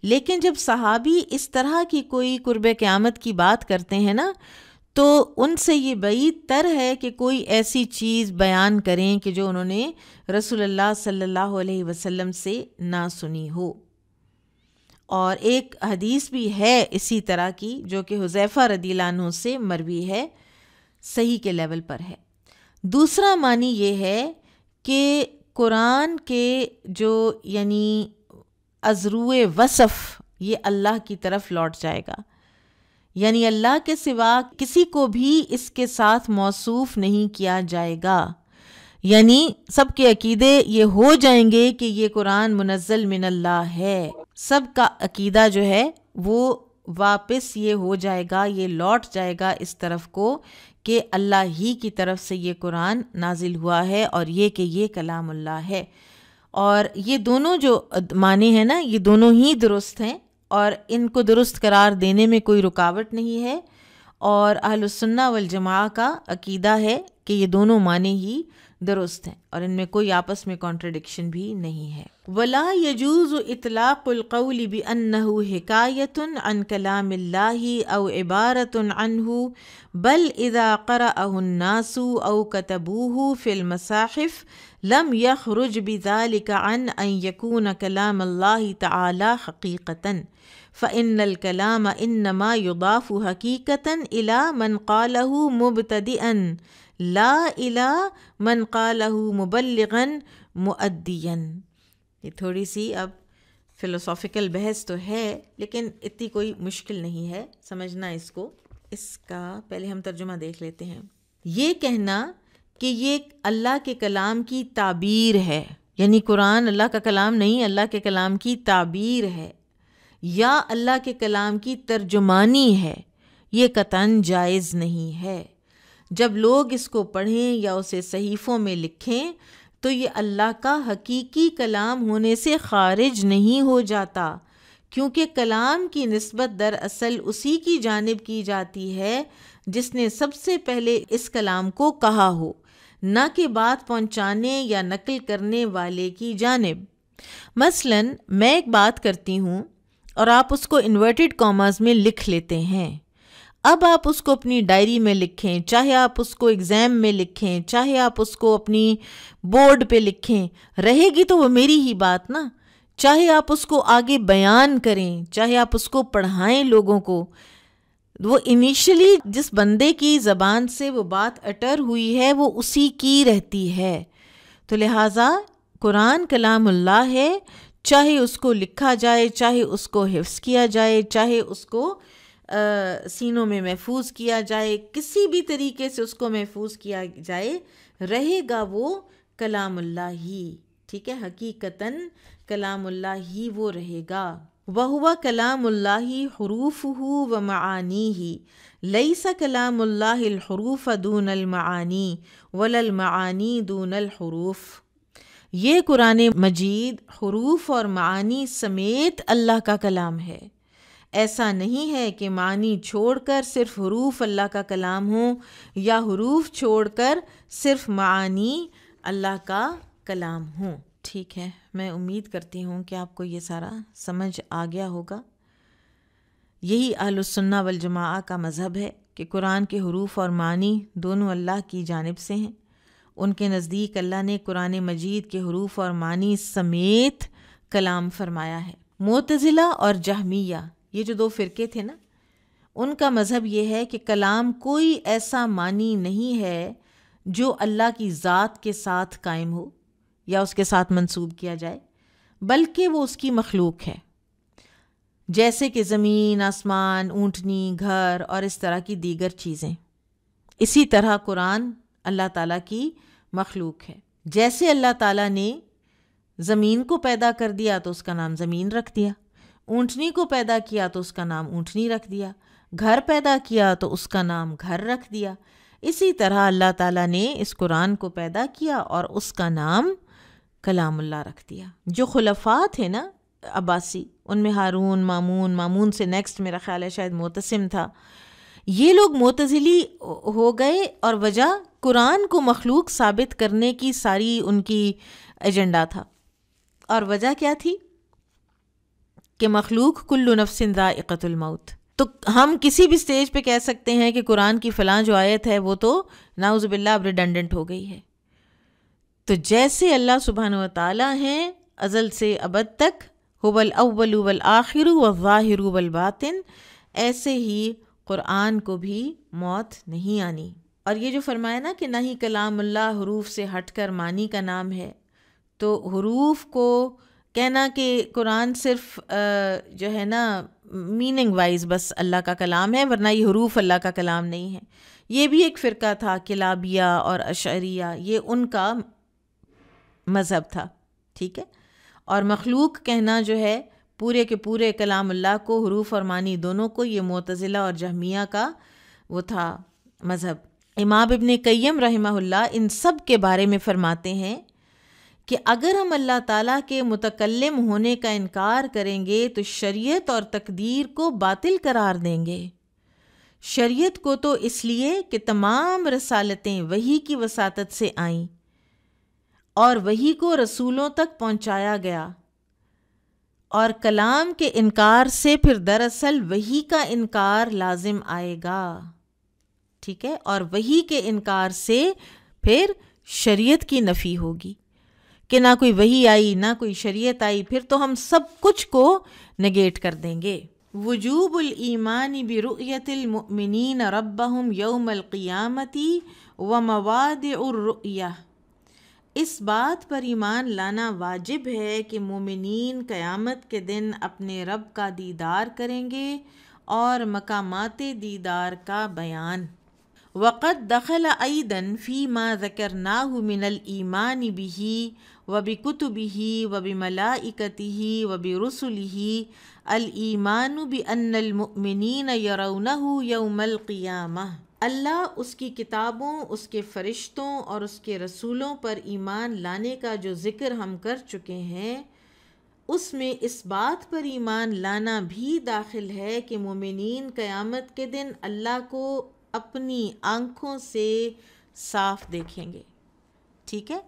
لیکن جب صحابی اس طرح کی کوئی قرب قیامت کی بات کرتے ہیں نا، تو ان سے یہ بعید تر ہے کہ کوئی ایسی چیز بیان کریں کہ جو انہوں نے رسول اللہ صلی اللہ علیہ وسلم سے نہ سنی ہو۔ اور ایک حدیث بھی ہے اسی طرح کی جو کہ حذیفہ رضی اللہ عنہ سے مروی ہے، صحیح کے لیول پر ہے۔ دوسرا معنی یہ ہے کہ قرآن کے جو یعنی ازروع وصف یہ اللہ کی طرف لوٹ جائے گا، یعنی اللہ کے سوا کسی کو بھی اس کے ساتھ موصوف نہیں کیا جائے گا، یعنی سب کے عقیدے یہ ہو جائیں گے کہ یہ قرآن منزل من اللہ ہے، سب کا عقیدہ جو ہے وہ واپس یہ ہو جائے گا، یہ لوٹ جائے گا اس طرف کو کہ اللہ ہی کی طرف سے یہ قرآن نازل ہوا ہے اور یہ کہ یہ کلام اللہ ہے۔ اور یہ دونوں جو معنی ہیں نا، یہ دونوں ہی درست ہیں، اور ان کو درست قرار دینے میں کوئی رکاوٹ نہیں ہے، اور اہل السنہ والجماعہ کا عقیدہ ہے کہ یہ دونوں معنی ہی درست ہیں اور ان میں کوئی آپس میں کانٹرڈکشن بھی نہیں ہے۔ ولا يجوز اطلاق القول بأنه حكاية عن كلام الله او عبارة عنه بل اذا قرأه الناس او كتبوه في المصاحف لم يخرج بذلك عن ان يكون كلام الله تعالى حقيقة، فإن الكلام إنما يضاف حقيقة إلى من قاله مبتدئا لا إلى من قاله مبلغا مؤديا۔ یہ تھوڑی سی اب فلسافیکل بحث تو ہے، لیکن اتنی کوئی مشکل نہیں ہے سمجھنا اس کو۔ اس کا پہلے ہم ترجمہ دیکھ لیتے ہیں۔ یہ کہنا کہ یہ اللہ کے کلام کی تعبیر ہے، یعنی قرآن اللہ کا کلام نہیں، اللہ کے کلام کی تعبیر ہے، یا اللہ کے کلام کی ترجمانی ہے، یہ قطعاً جائز نہیں ہے۔ جب لوگ اس کو پڑھیں یا اسے صحیفوں میں لکھیں تو یہ اللہ کا حقیقی کلام ہونے سے خارج نہیں ہو جاتا، کیونکہ کلام کی نسبت دراصل اسی کی جانب کی جاتی ہے جس نے سب سے پہلے اس کلام کو کہا ہو، نہ کہ بات پہنچانے یا نقل کرنے والے کی جانب۔ مثلاً میں ایک بات کرتی ہوں اور آپ اس کو انورٹڈ کاماز میں لکھ لیتے ہیں، اب آپ اس کو اپنی ڈائری میں لکھیں، چاہے آپ اس کو ایگزام میں لکھیں، چاہے آپ اس کو اپنی بورڈ پہ لکھیں، رہے گی تو وہ میری ہی بات نا. چاہے آپ اس کو آگے بیان کریں، چاہے آپ اس کو پڑھائیں لوگوں کو، وہ انیشلی جس بندے کی زبان سے وہ بات اٹر ہوئی ہے وہ اسی کی رہتی ہے. تو لہٰذا قرآن کلام اللہ ہے، چاہے اس کو لکھا جائے، چاہے اس کو حفظ کیا جائے، چاہے اس کو سینوں میں محفوظ کیا جائے، کسی بھی طریقے سے اس کو محفوظ کیا جائے، رہے گا وہ کلام اللہ ہی. ٹھیک ہے، حقیقتاً کلام اللہ ہی وہ رہے گا. وَهُوَ كَلَامُ اللَّهِ حُرُوفُهُ وَمَعَانِيهِ لَيْسَ كَلَامُ اللَّهِ الْحُرُوفَ دُونَ الْمَعَانِي وَلَا الْمَعَانِي دُونَ الْحُرُوفِ. یہ قرآن مجید حروف اور معانی سمیت اللہ کا کلام ہے. ایسا نہیں ہے کہ معنی چھوڑ کر صرف حروف اللہ کا کلام ہوں، یا حروف چھوڑ کر صرف معانی اللہ کا کلام ہوں. ٹھیک ہے، میں امید کرتی ہوں کہ آپ کو یہ سارا سمجھ آ گیا ہوگا. یہی اہل السنہ والجماعہ کا مذہب ہے کہ قرآن کے حروف اور معنی دونوں اللہ کی جانب سے ہیں. ان کے نزدیک اللہ نے قرآن مجید کے حروف اور معنی سمیت کلام فرمایا ہے. معتزلہ اور جہمیہ، یہ جو دو فرقے تھے نا، ان کا مذہب یہ ہے کہ کلام کوئی ایسا معنی نہیں ہے جو اللہ کی ذات کے ساتھ قائم ہو یا اس کے ساتھ منسوب کیا جائے، بلکہ وہ اس کی مخلوق ہے، جیسے کہ زمین، آسمان، اونٹنی، گھر اور اس طرح کی دیگر چیزیں. اسی طرح قرآن اللہ تعالیٰ کی مخلوق ہے. جیسے اللہ تعالیٰ نے زمین کو پیدا کر دیا تو اس کا نام زمین رکھ دیا، اونٹنی کو پیدا کیا تو اس کا نام اونٹنی رکھ دیا، گھر پیدا کیا تو اس کا نام گھر رکھ دیا. اسی طرح اللہ تعالیٰ نے اس قرآن کو پیدا کیا اور اس کا نام کلام اللہ رکھ دیا. جو خلفاء تھے نا عباسی، ان میں ہارون، مامون سے نیکسٹ میرا خیال ہے شاید معتصم تھا، یہ لوگ معتزلی ہو گئے، اور وجہ قرآن کو مخلوق ثابت کرنے کی ساری ان کی ایجنڈا تھا. اور وجہ کیا تھی کہ مخلوق کل نفس ذائقۃ الموت. تو ہم کسی بھی سٹیج پہ کہہ سکتے ہیں کہ قرآن کی فلاں جو آیت ہے وہ تو نعوذ باللہ اب ریڈنڈنٹ ہو گئی ہے. تو جیسے اللہ سبحانہ و تعالیٰ ہیں ازل سے ابد تک، هو الاول والآخر والظاہر والباطن، ایسے ہی قرآن کو بھی موت نہیں آنی. اور یہ جو فرمایا نا کہ نہ ہی کلام اللہ حروف سے ہٹ کر معنی کا نام ہے، تو حروف کو کہنا کہ قرآن صرف جو ہے نا میننگ وائز بس اللہ کا کلام ہے، ورنہ یہ حروف اللہ کا کلام نہیں ہے. یہ بھی ایک فرقہ تھا کلابیہ اور اشعریہ، یہ ان کا مذہب تھا. ٹھیک ہے، اور مخلوق کہنا جو ہے پورے کے پورے کلام اللہ کو، حروف اور معنی دونوں کو، یہ معتزلہ اور جہمیہ کا وہ تھا مذہب. امام ابن قیم رحمہ اللہ ان سب کے بارے میں فرماتے ہیں کہ اگر ہم اللہ تعالیٰ کے متکلم ہونے کا انکار کریں گے تو شریعت اور تقدیر کو باطل قرار دیں گے. شریعت کو تو اس لیے کہ تمام رسالتیں وحی کی وساطت سے آئیں اور وحی کو رسولوں تک پہنچایا گیا، اور کلام کے انکار سے پھر دراصل وحی کا انکار لازم آئے گا. ٹھیک ہے، اور وحی کے انکار سے پھر شریعت کی نفی ہوگی کہ نہ کوئی وحی آئی نہ کوئی شریعت آئی، پھر تو ہم سب کچھ کو نگیٹ کر دیں گے. وجوب الایمان برؤیت المؤمنین ربہم یوم القیامت وموادع الرؤیہ. اس بات پر ایمان لانا واجب ہے کہ مومنین قیامت کے دن اپنے رب کا دیدار کریں گے اور مقامات دیدار کا بیان. وقد دخل ایضاً فیما ذکرناہ من الایمان بہ وبکتبہ وبملائکتہ وبرسلہ الایمان بان المؤمنین یرونہ یوم القیامہ. اللہ اس کی کتابوں، اس کے فرشتوں اور اس کے رسولوں پر ایمان لانے کا جو ذکر ہم کر چکے ہیں، اس میں اس بات پر ایمان لانا بھی داخل ہے کہ مومنین قیامت کے دن اللہ کو اپنی آنکھوں سے صاف دیکھیں گے. ٹھیک ہے،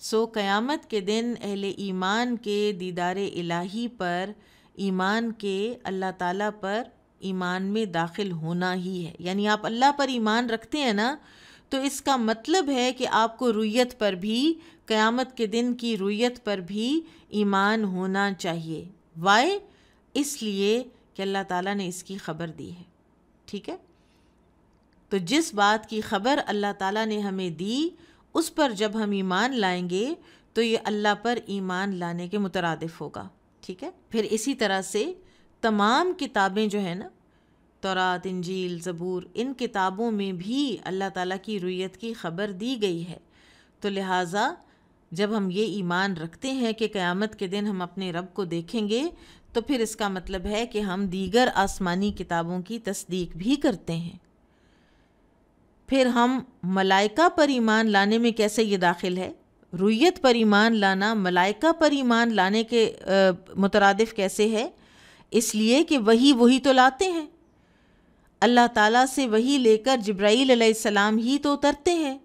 سو قیامت کے دن اہل ایمان کے دیدار الہی پر ایمان کے، اللہ تعالیٰ پر ایمان میں داخل ہونا ہی ہے. یعنی آپ اللہ پر ایمان رکھتے ہیں نا، تو اس کا مطلب ہے کہ آپ کو رویت پر بھی، قیامت کے دن کی رویت پر بھی ایمان ہونا چاہیے. وائے؟ اس لیے کہ اللہ تعالیٰ نے اس کی خبر دی ہے. ٹھیک ہے؟ تو جس بات کی خبر اللہ تعالیٰ نے ہمیں دی اس پر جب ہم ایمان لائیں گے تو یہ اللہ پر ایمان لانے کے مترادف ہوگا. ٹھیک ہے؟ پھر اسی طرح سے تمام کتابیں جو ہیں نا، تورات، انجیل، زبور، ان کتابوں میں بھی اللہ تعالیٰ کی رویت کی خبر دی گئی ہے. تو لہٰذا جب ہم یہ ایمان رکھتے ہیں کہ قیامت کے دن ہم اپنے رب کو دیکھیں گے، تو پھر اس کا مطلب ہے کہ ہم دیگر آسمانی کتابوں کی تصدیق بھی کرتے ہیں. پھر ہم ملائکہ پر ایمان لانے میں کیسے یہ داخل ہے؟ رویت پر ایمان لانا ملائکہ پر ایمان لانے کے مترادف کیسے ہے؟ اس لیے کہ وہی تو لاتے ہیں. اللہ تعالیٰ سے وحی لے کر جبرائیل علیہ السلام ہی تو اترتے ہیں.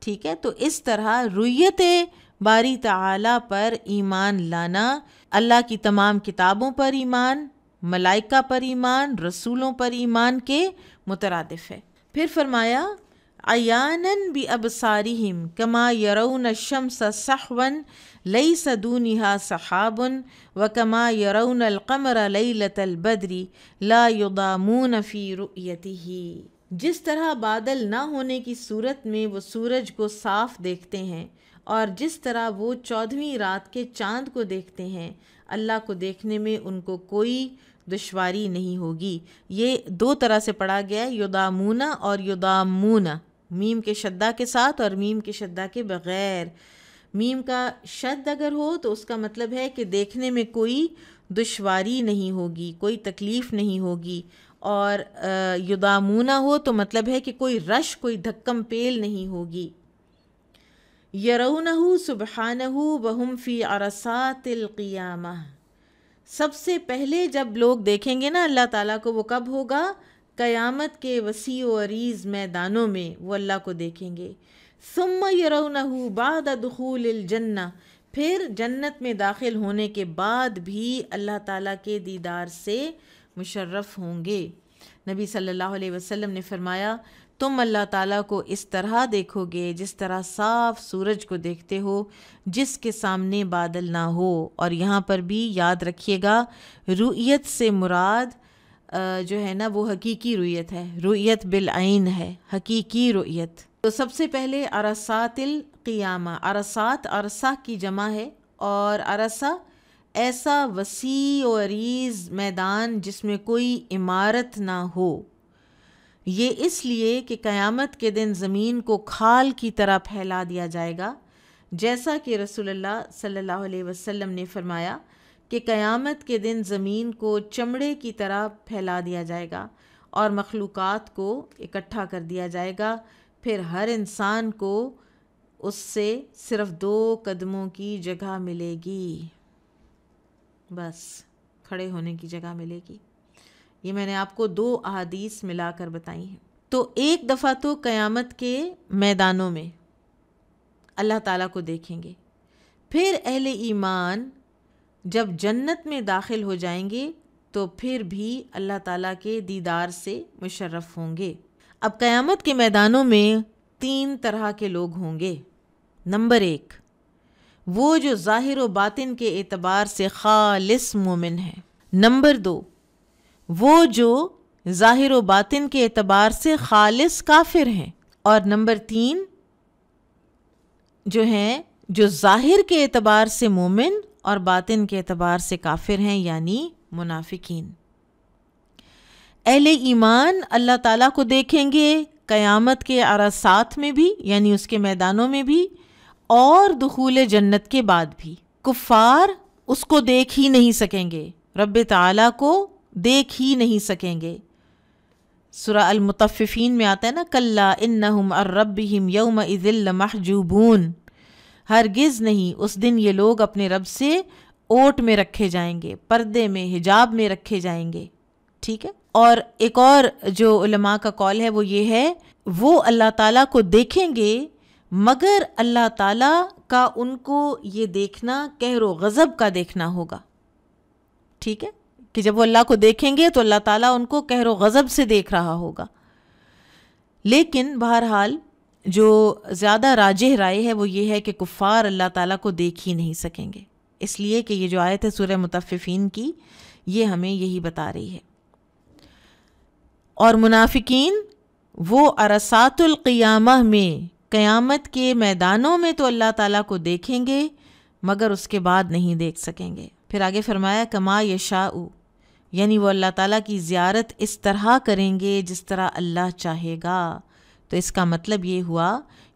ٹھیک ہے؟ تو اس طرح رویت باری تعالیٰ پر ایمان لانا اللہ کی تمام کتابوں پر ایمان، ملائکہ پر ایمان، رسولوں پر ایمان کے مترادف ہے. پھر فرمایا عیاناً بِأَبْصَارِهِمْ كَمَا يَرَوْنَ الشَّمْسَ سَحْوًا لَيْسَ دُونِهَا سَحَابٌ وَكَمَا يَرَوْنَ الْقَمَرَ لَيْلَةَ الْبَدْرِ لَا يُضَامُونَ فِي رُؤْيَتِهِ. جس طرح بادل نہ ہونے کی صورت میں وہ سورج کو صاف دیکھتے ہیں، اور جس طرح وہ 14ویں رات کے چاند کو دیکھتے ہیں، اللہ کو دیکھنے میں ان کو کوئی دشواری نہیں ہوگی. یہ دو طرح سے پڑھا گیا ہے، یدامونا اور یدامونا، میم کے شدہ کے ساتھ اور میم کے شدہ کے بغیر. میم کا شد اگر ہو تو اس کا مطلب ہے کہ دیکھنے میں کوئی دشواری نہیں ہوگی، کوئی تکلیف نہیں ہوگی، اور یدامونا ہو تو مطلب ہے کہ کوئی رش، کوئی دھکم پیل نہیں ہوگی. یرونہ سبحانہ وہم فی عرصات القیامہ. سب سے پہلے جب لوگ دیکھیں گے نا اللہ تعالیٰ کو، وہ کب ہوگا؟ قیامت کے وسیع و عریض میدانوں میں وہ اللہ کو دیکھیں گے. ثم یرونہ بعد دخول الجنہ. پھر جنت میں داخل ہونے کے بعد بھی اللہ تعالیٰ کے دیدار سے مشرف ہوں گے. نبی صلی اللہ علیہ وسلم نے فرمایا تم اللہ تعالیٰ کو اس طرح دیکھو گے جس طرح صاف سورج کو دیکھتے ہو جس کے سامنے بادل نہ ہو. اور یہاں پر بھی یاد رکھیے گا رؤیت سے مراد جو ہے نا وہ حقیقی رؤیت ہے، رؤیت بالعین ہے، حقیقی رؤیت. تو سب سے پہلے عرصات القیامہ، عرصات عرصہ کی جمع ہے، اور عرصہ ایسا وسیع و عریض میدان جس میں کوئی عمارت نہ ہو. یہ اس لیے کہ قیامت کے دن زمین کو کھال کی طرح پھیلا دیا جائے گا، جیسا کہ رسول اللہ صلی اللہ علیہ وسلم نے فرمایا کہ قیامت کے دن زمین کو چمڑے کی طرح پھیلا دیا جائے گا اور مخلوقات کو اکٹھا کر دیا جائے گا. پھر ہر انسان کو اس سے صرف 2 قدموں کی جگہ ملے گی، بس کھڑے ہونے کی جگہ ملے گی. یہ میں نے آپ کو 2 احادیث ملا کر بتائی ہیں. تو ایک دفعہ تو قیامت کے میدانوں میں اللہ تعالیٰ کو دیکھیں گے. پھر اہل ایمان جب جنت میں داخل ہو جائیں گے تو پھر بھی اللہ تعالیٰ کے دیدار سے مشرف ہوں گے. اب قیامت کے میدانوں میں 3 طرح کے لوگ ہوں گے. نمبر 1 وہ جو ظاہر و باطن کے اعتبار سے خالص مومن ہیں. نمبر 2 وہ جو ظاہر و باطن کے اعتبار سے خالص کافر ہیں. اور نمبر 3 جو ہیں جو ظاہر کے اعتبار سے مومن اور باطن کے اعتبار سے کافر ہیں، یعنی منافقین. اہل ایمان اللہ تعالیٰ کو دیکھیں گے قیامت کے عرصات میں بھی، یعنی اس کے میدانوں میں بھی، اور دخول جنت کے بعد بھی. کفار اس کو دیکھ ہی نہیں سکیں گے، رب تعالیٰ کو دیکھ ہی نہیں سکیں گے. سورہ المطففین میں آتا ہے نا کلا انہم عن ربہم یومئذ لمحجوبون. ہرگز نہیں، اس دن یہ لوگ اپنے رب سے اوٹ میں رکھے جائیں گے، پردے میں، حجاب میں رکھے جائیں گے. ٹھیک ہے. اور ایک اور جو علماء کا قول ہے وہ یہ ہے وہ اللہ تعالیٰ کو دیکھیں گے، مگر اللہ تعالیٰ کا ان کو یہ دیکھنا قہر و غضب کا دیکھنا ہوگا. ٹھیک ہے. کہ جب وہ اللہ کو دیکھیں گے تو اللہ تعالیٰ ان کو قہر و غضب سے دیکھ رہا ہوگا۔ لیکن بہرحال جو زیادہ راجح رائے ہے وہ یہ ہے کہ کفار اللہ تعالیٰ کو دیکھ ہی نہیں سکیں گے، اس لیے کہ یہ جو آیت ہے سورہ مطففین کی، یہ ہمیں یہی بتا رہی ہے۔ اور منافقین وہ عرصات القیامہ میں، قیامت کے میدانوں میں تو اللہ تعالیٰ کو دیکھیں گے مگر اس کے بعد نہیں دیکھ سکیں گے۔ پھر آگے فرمایا کما یشاء، یعنی وہ اللہ تعالیٰ کی زیارت اس طرح کریں گے جس طرح اللہ چاہے گا۔ تو اس کا مطلب یہ ہوا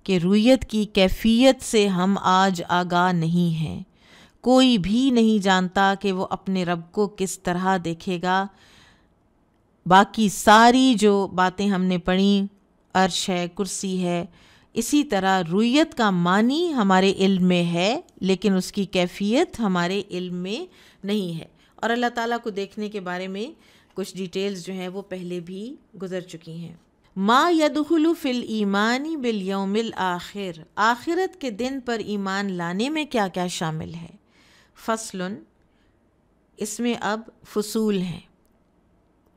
کہ رؤیت کی کیفیت سے ہم آج آگاہ نہیں ہیں، کوئی بھی نہیں جانتا کہ وہ اپنے رب کو کس طرح دیکھے گا۔ باقی ساری جو باتیں ہم نے پڑھیں، عرش ہے، کرسی ہے، اسی طرح رؤیت کا معنی ہمارے علم میں ہے لیکن اس کی کیفیت ہمارے علم میں نہیں ہے۔ اور اللہ تعالیٰ کو دیکھنے کے بارے میں کچھ ڈیٹیلز جو ہیں وہ پہلے بھی گزر چکی ہیں۔ ما يدخل فی الایمان بالیوم الآخر، آخرت کے دن پر ایمان لانے میں کیا کیا شامل ہے۔ فصل، اس میں اب فصول ہیں،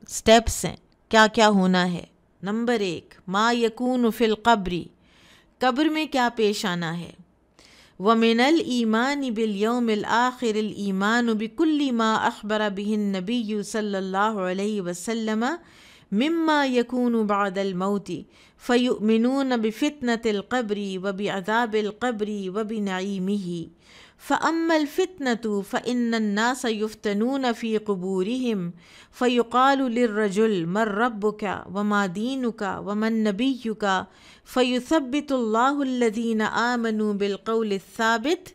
سٹیپس ہیں، کیا کیا ہونا ہے۔ نمبر 1، ما یکون فی القبر، قبر میں کیا پیش آنا ہے۔ وَمِنَ الْإِيمَانِ بِالْيَوْمِ الْآخِرِ الْإِيمَانُ بِكُلِّ مَا أَخْبَرَ بِهِ النَّبِيُّ صلی اللہ علیہ وسلم مما يكون بعد الموت فيؤمنون بفتنة القبر وبعذاب القبر وبنعيمه، فأما الفتنة فإن الناس يفتنون في قبورهم فيقال للرجل من ربك وما دينك ومن نبيك فيثبت الله الذين آمنوا بالقول الثابت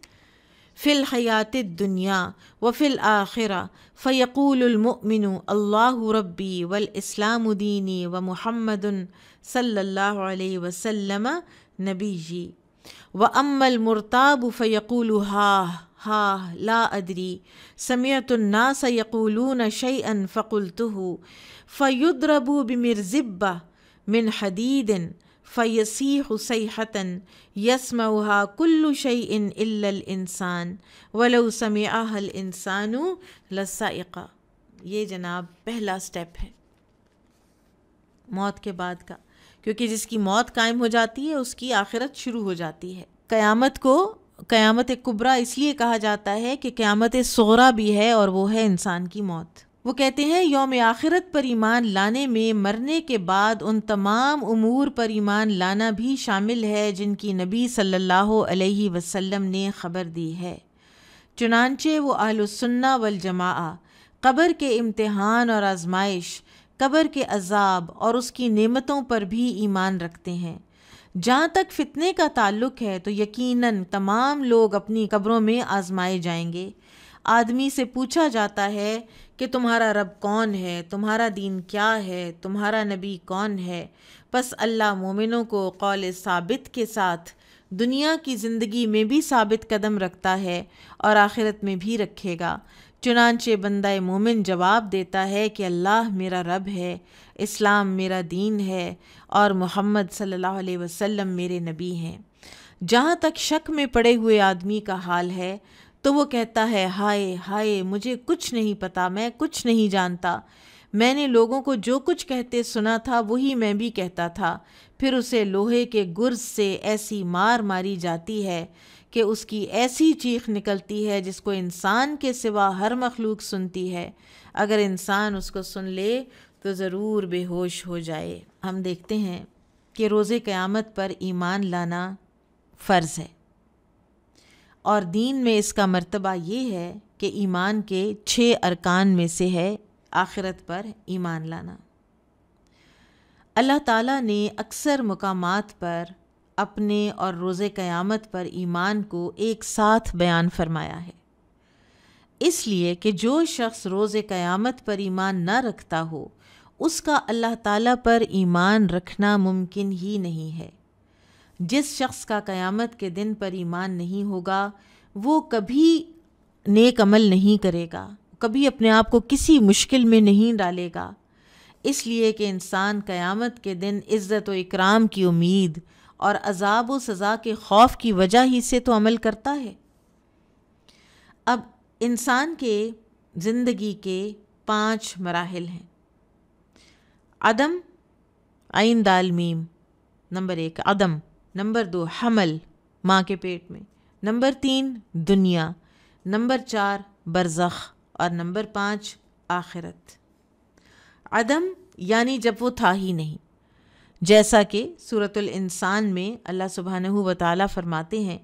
فی الحیات الدنیا وفی الآخرہ فیقول المؤمن اللہ ربی والاسلام دینی ومحمد صلی اللہ علیہ وسلم نبیی، واما المرتاب فیقول ہاہ لا ادری سمعت الناس یقولون شیئا فقلته فیضرب بمرزبہ من حدید فیصیح صیحة یسمعها کل شیء الا الانسان ولو سمعها الانسان لصعق۔ یہ جناب پہلا سٹیپ ہے موت کے بعد کا، کیونکہ جس کی موت قائم ہو جاتی ہے اس کی آخرت شروع ہو جاتی ہے۔ قیامت کو قیامت کبریٰ اس لیے کہا جاتا ہے کہ قیامت صغریٰ بھی ہے اور وہ ہے انسان کی موت۔ وہ کہتے ہیں یوم آخرت پر ایمان لانے میں مرنے کے بعد ان تمام امور پر ایمان لانا بھی شامل ہے جن کی نبی صلی اللہ علیہ وسلم نے خبر دی ہے۔ چنانچہ وہ اہل السنہ والجماعہ قبر کے امتحان اور آزمائش، قبر کے عذاب اور اس کی نعمتوں پر بھی ایمان رکھتے ہیں۔ جہاں تک فتنے کا تعلق ہے تو یقیناً تمام لوگ اپنی قبروں میں آزمائے جائیں گے۔ آدمی سے پوچھا جاتا ہے کہ تمہارا رب کون ہے، تمہارا دین کیا ہے، تمہارا نبی کون ہے، پس اللہ مومنوں کو قول ثابت کے ساتھ دنیا کی زندگی میں بھی ثابت قدم رکھتا ہے اور آخرت میں بھی رکھے گا۔ چنانچہ بندہ مومن جواب دیتا ہے کہ اللہ میرا رب ہے، اسلام میرا دین ہے اور محمد صلی اللہ علیہ وسلم میرے نبی ہیں۔ جہاں تک شک میں پڑے ہوئے آدمی کا حال ہے تو وہ کہتا ہے ہائے ہائے مجھے کچھ نہیں پتا، میں کچھ نہیں جانتا، میں نے لوگوں کو جو کچھ کہتے سنا تھا وہی میں بھی کہتا تھا۔ پھر اسے لوہے کے گرز سے ایسی مار ماری جاتی ہے کہ اس کی ایسی چیخ نکلتی ہے جس کو انسان کے سوا ہر مخلوق سنتی ہے، اگر انسان اس کو سن لے تو ضرور بے ہوش ہو جائے۔ ہم دیکھتے ہیں کہ روز قیامت پر ایمان لانا فرض ہے، اور دین میں اس کا مرتبہ یہ ہے کہ ایمان کے 6 ارکان میں سے ہے آخرت پر ایمان لانا۔ اللہ تعالیٰ نے اکثر مقامات پر اپنے اور روز قیامت پر ایمان کو ایک ساتھ بیان فرمایا ہے، اس لیے کہ جو شخص روز قیامت پر ایمان نہ رکھتا ہو اس کا اللہ تعالیٰ پر ایمان رکھنا ممکن ہی نہیں ہے۔ جس شخص کا قیامت کے دن پر ایمان نہیں ہوگا وہ کبھی نیک عمل نہیں کرے گا، کبھی اپنے آپ کو کسی مشکل میں نہیں ڈالے گا، اس لیے کہ انسان قیامت کے دن عزت و اکرام کی امید اور عذاب و سزا کے خوف کی وجہ ہی سے تو عمل کرتا ہے۔ اب انسان کے زندگی کے 5 مراحل ہیں۔ عدم، عین دال میم، نمبر 1 عدم، نمبر 2 حمل، ماں کے پیٹ میں، نمبر 3 دنیا، نمبر 4 برزخ، اور نمبر 5 آخرت۔ عدم یعنی جب وہ تھا ہی نہیں، جیسا کہ سورۃ الانسان میں اللہ سبحانہ و تعالیٰ فرماتے ہیں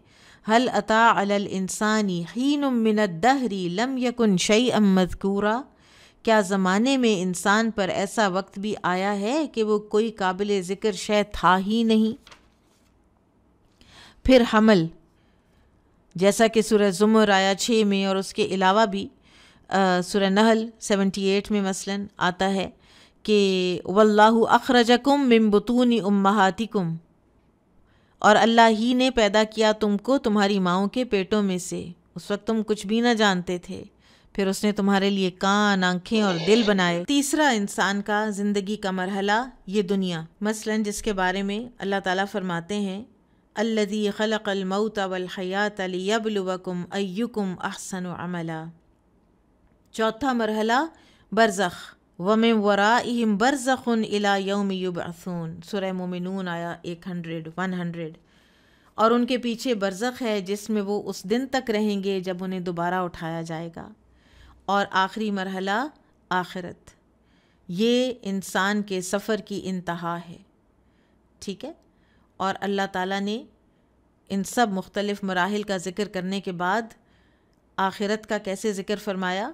هل اتى علی الانسان حین من الدہر لم یکن شیئا مذکورا، کیا زمانے میں انسان پر ایسا وقت بھی آیا ہے کہ وہ کوئی قابل ذکر شے تھا ہی نہیں۔ پھر حمل، جیسا کہ سورہ زمر آیا 6 میں اور اس کے علاوہ بھی سورہ نحل 78 میں مثلاً آتا ہے کہ واللہ اخرجکم من بطون امہاتکم، اور اللہ ہی نے پیدا کیا تم کو تمہاری ماؤں کے پیٹوں میں سے، اس وقت تم کچھ بھی نہ جانتے تھے، پھر اس نے تمہارے لیے کان، آنکھیں اور دل بنائے۔ تیسرا انسان کا زندگی کا مرحلہ یہ دنیا، مثلاً جس کے بارے میں اللہ تعالیٰ فرماتے ہیں الذی خلق الموت والحیات لیبلوکم ایکم احسن عملا۔ چوتھا مرحلہ برزخ، وَمِن وَرَائِهِمْ بَرْزَخٌ إِلَى يَوْمِ يُبْعَثُونَ، سورہ مومنون آیا 100 اور ان کے پیچھے برزخ ہے جس میں وہ اس دن تک رہیں گے جب انہیں دوبارہ اٹھایا جائے گا۔ اور آخری مرحلہ آخرت، یہ انسان کے سفر کی انتہا ہے، ٹھیک ہے۔ اور اللہ تعالیٰ نے ان سب مختلف مراحل کا ذکر کرنے کے بعد آخرت کا کیسے ذکر فرمایا؟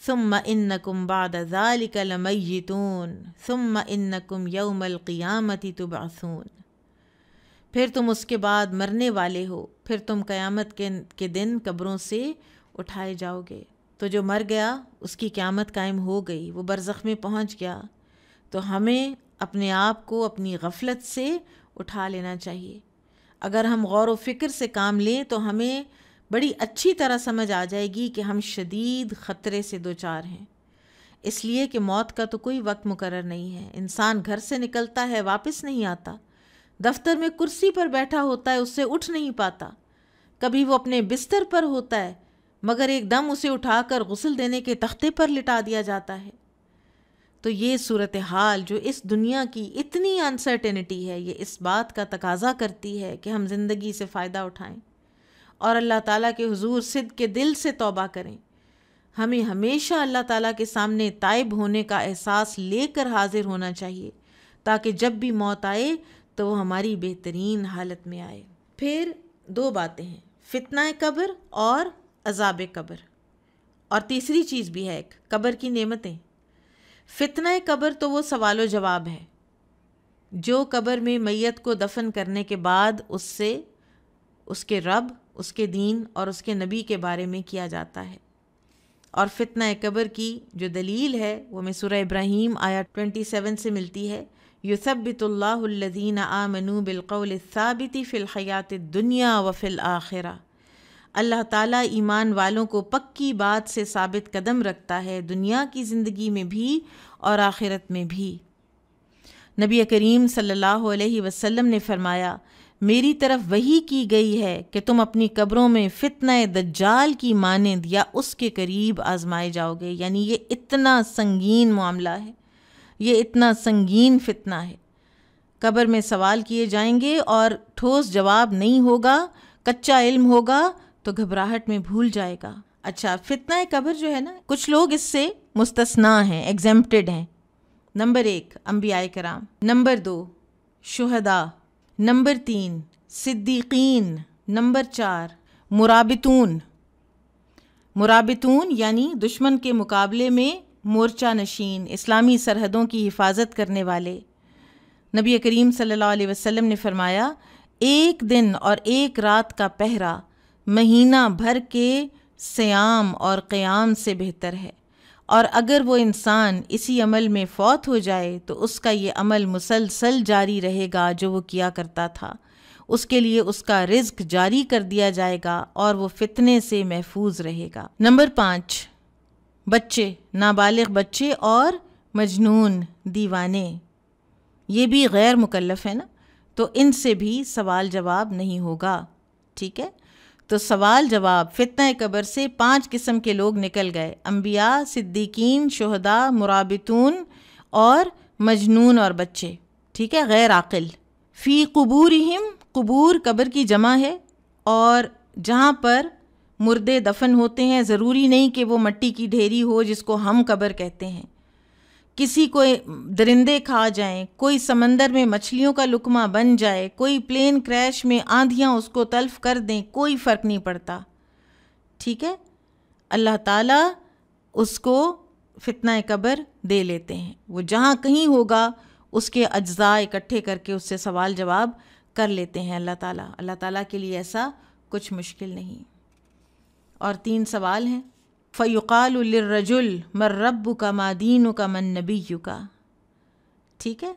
ثم انکم بعد ذلک لمیتون ثم انکم یوم القیامۃ تبعثون، پھر تم اس کے بعد مرنے والے ہو، پھر تم قیامت کے دن قبروں سے اٹھائے جاؤ گے۔ تو جو مر گیا اس کی قیامت قائم ہو گئی، وہ برزخ میں پہنچ گیا، تو ہمیں اپنے آپ کو اپنی غفلت سے اٹھا لینا چاہیے۔ اگر ہم غور و فکر سے کام لیں تو ہمیں بڑی اچھی طرح سمجھ آ جائے گی کہ ہم شدید خطرے سے دوچار ہیں، اس لیے کہ موت کا تو کوئی وقت مقرر نہیں ہے۔ انسان گھر سے نکلتا ہے واپس نہیں آتا، دفتر میں کرسی پر بیٹھا ہوتا ہے، اس سے اٹھ نہیں پاتا، کبھی وہ اپنے بستر پر ہوتا ہے مگر ایک دم اسے اٹھا کر غسل دینے کے تختے پر لٹا دیا جاتا ہے۔ تو یہ صورتحال جو اس دنیا کی اتنی انسرٹینٹی ہے، یہ اس بات کا تقاضا کرتی ہے کہ ہم زندگی سے فائدہ اٹھائیں اور اللہ تعالیٰ کے حضور صدق کے دل سے توبہ کریں۔ ہمیں ہمیشہ اللہ تعالیٰ کے سامنے تائب ہونے کا احساس لے کر حاضر ہونا چاہیے، تاکہ جب بھی موت آئے تو وہ ہماری بہترین حالت میں آئے۔ پھر 2 باتیں ہیں، فتنہ قبر اور عذاب قبر، اور تیسری چیز بھی ہے ایک، قبر کی نعمتیں۔ فتنہ قبر تو وہ سوال و جواب ہے جو قبر میں میت کو دفن کرنے کے بعد اس سے اس کے رب، اس کے دین اور اس کے نبی کے بارے میں کیا جاتا ہے۔ اور فتنہ قبر کی جو دلیل ہے وہ میں سورہ ابراہیم آیت 27 سے ملتی ہے، یثبت اللہ الذین آمنوا بالقول الثابت فی الحیات الدنیا وفی الآخرہ، اللہ تعالیٰ ایمان والوں کو پکی بات سے ثابت قدم رکھتا ہے، دنیا کی زندگی میں بھی اور آخرت میں بھی۔ نبی کریم صلی اللہ علیہ وسلم نے فرمایا، میری طرف وحی کی گئی ہے کہ تم اپنی قبروں میں فتنہ دجال کی مانند یا اس کے قریب آزمائے جاؤ گے، یعنی یہ اتنا سنگین معاملہ ہے، یہ اتنا سنگین فتنہ ہے۔ قبر میں سوال کیے جائیں گے اور ٹھوس جواب نہیں ہوگا، کچا علم ہوگا تو گھبراہٹ میں بھول جائے گا۔ اچھا، فتنہ قبر جو ہے نا، کچھ لوگ اس سے مستثنیٰ ہیں، ایگزیمپٹڈ ہیں۔ نمبر 1 انبیاء کرام، نمبر 2 شہداء، نمبر 3 صدیقین، نمبر 4 مرابطون۔ مرابطون یعنی دشمن کے مقابلے میں مورچہ نشین، اسلامی سرحدوں کی حفاظت کرنے والے۔ نبی کریم صلی اللہ علیہ وسلم نے فرمایا، 1 دن اور 1 رات کا پہرا مہینہ بھر کے صیام اور قیام سے بہتر ہے، اور اگر وہ انسان اسی عمل میں فوت ہو جائے تو اس کا یہ عمل مسلسل جاری رہے گا جو وہ کیا کرتا تھا، اس کے لیے اس کا رزق جاری کر دیا جائے گا اور وہ فتنے سے محفوظ رہے گا۔ نمبر 5 بچے، نابالغ بچے اور مجنون، دیوانے، یہ بھی غیر مکلف ہے نا، تو ان سے بھی سوال جواب نہیں ہوگا، ٹھیک ہے۔ تو سوال جواب فتنہ قبر سے 5 قسم کے لوگ نکل گئے، انبیاء، صدیقین، شہداء، مرابطون اور مجنون اور بچے، ٹھیک ہے، غیر عاقل۔ فی قبورہم، قبور قبر کی جمع ہے، اور جہاں پر مردے دفن ہوتے ہیں ضروری نہیں کہ وہ مٹی کی ڈھیری ہو جس کو ہم قبر کہتے ہیں، کسی کو درندے کھا جائیں، کوئی سمندر میں مچھلیوں کا لقمہ بن جائے، کوئی پلین کریش میں آندھیاں اس کو تلف کر دیں، کوئی فرق نہیں پڑتا، ٹھیک ہے، اللہ تعالیٰ اس کو فتنہ قبر دے لیتے ہیں۔ وہ جہاں کہیں ہوگا اس کے اجزاء اکٹھے کر کے اس سے سوال جواب کر لیتے ہیں اللہ تعالیٰ کے لیے ایسا کچھ مشکل نہیں۔ اور 3 سوال ہیں، فَيُقَالُ لِلرَّجُلِ مَن رَّبُّكَ مَا دِينُكَ مَن نَّبِيُّكَ، ٹھیک ہے،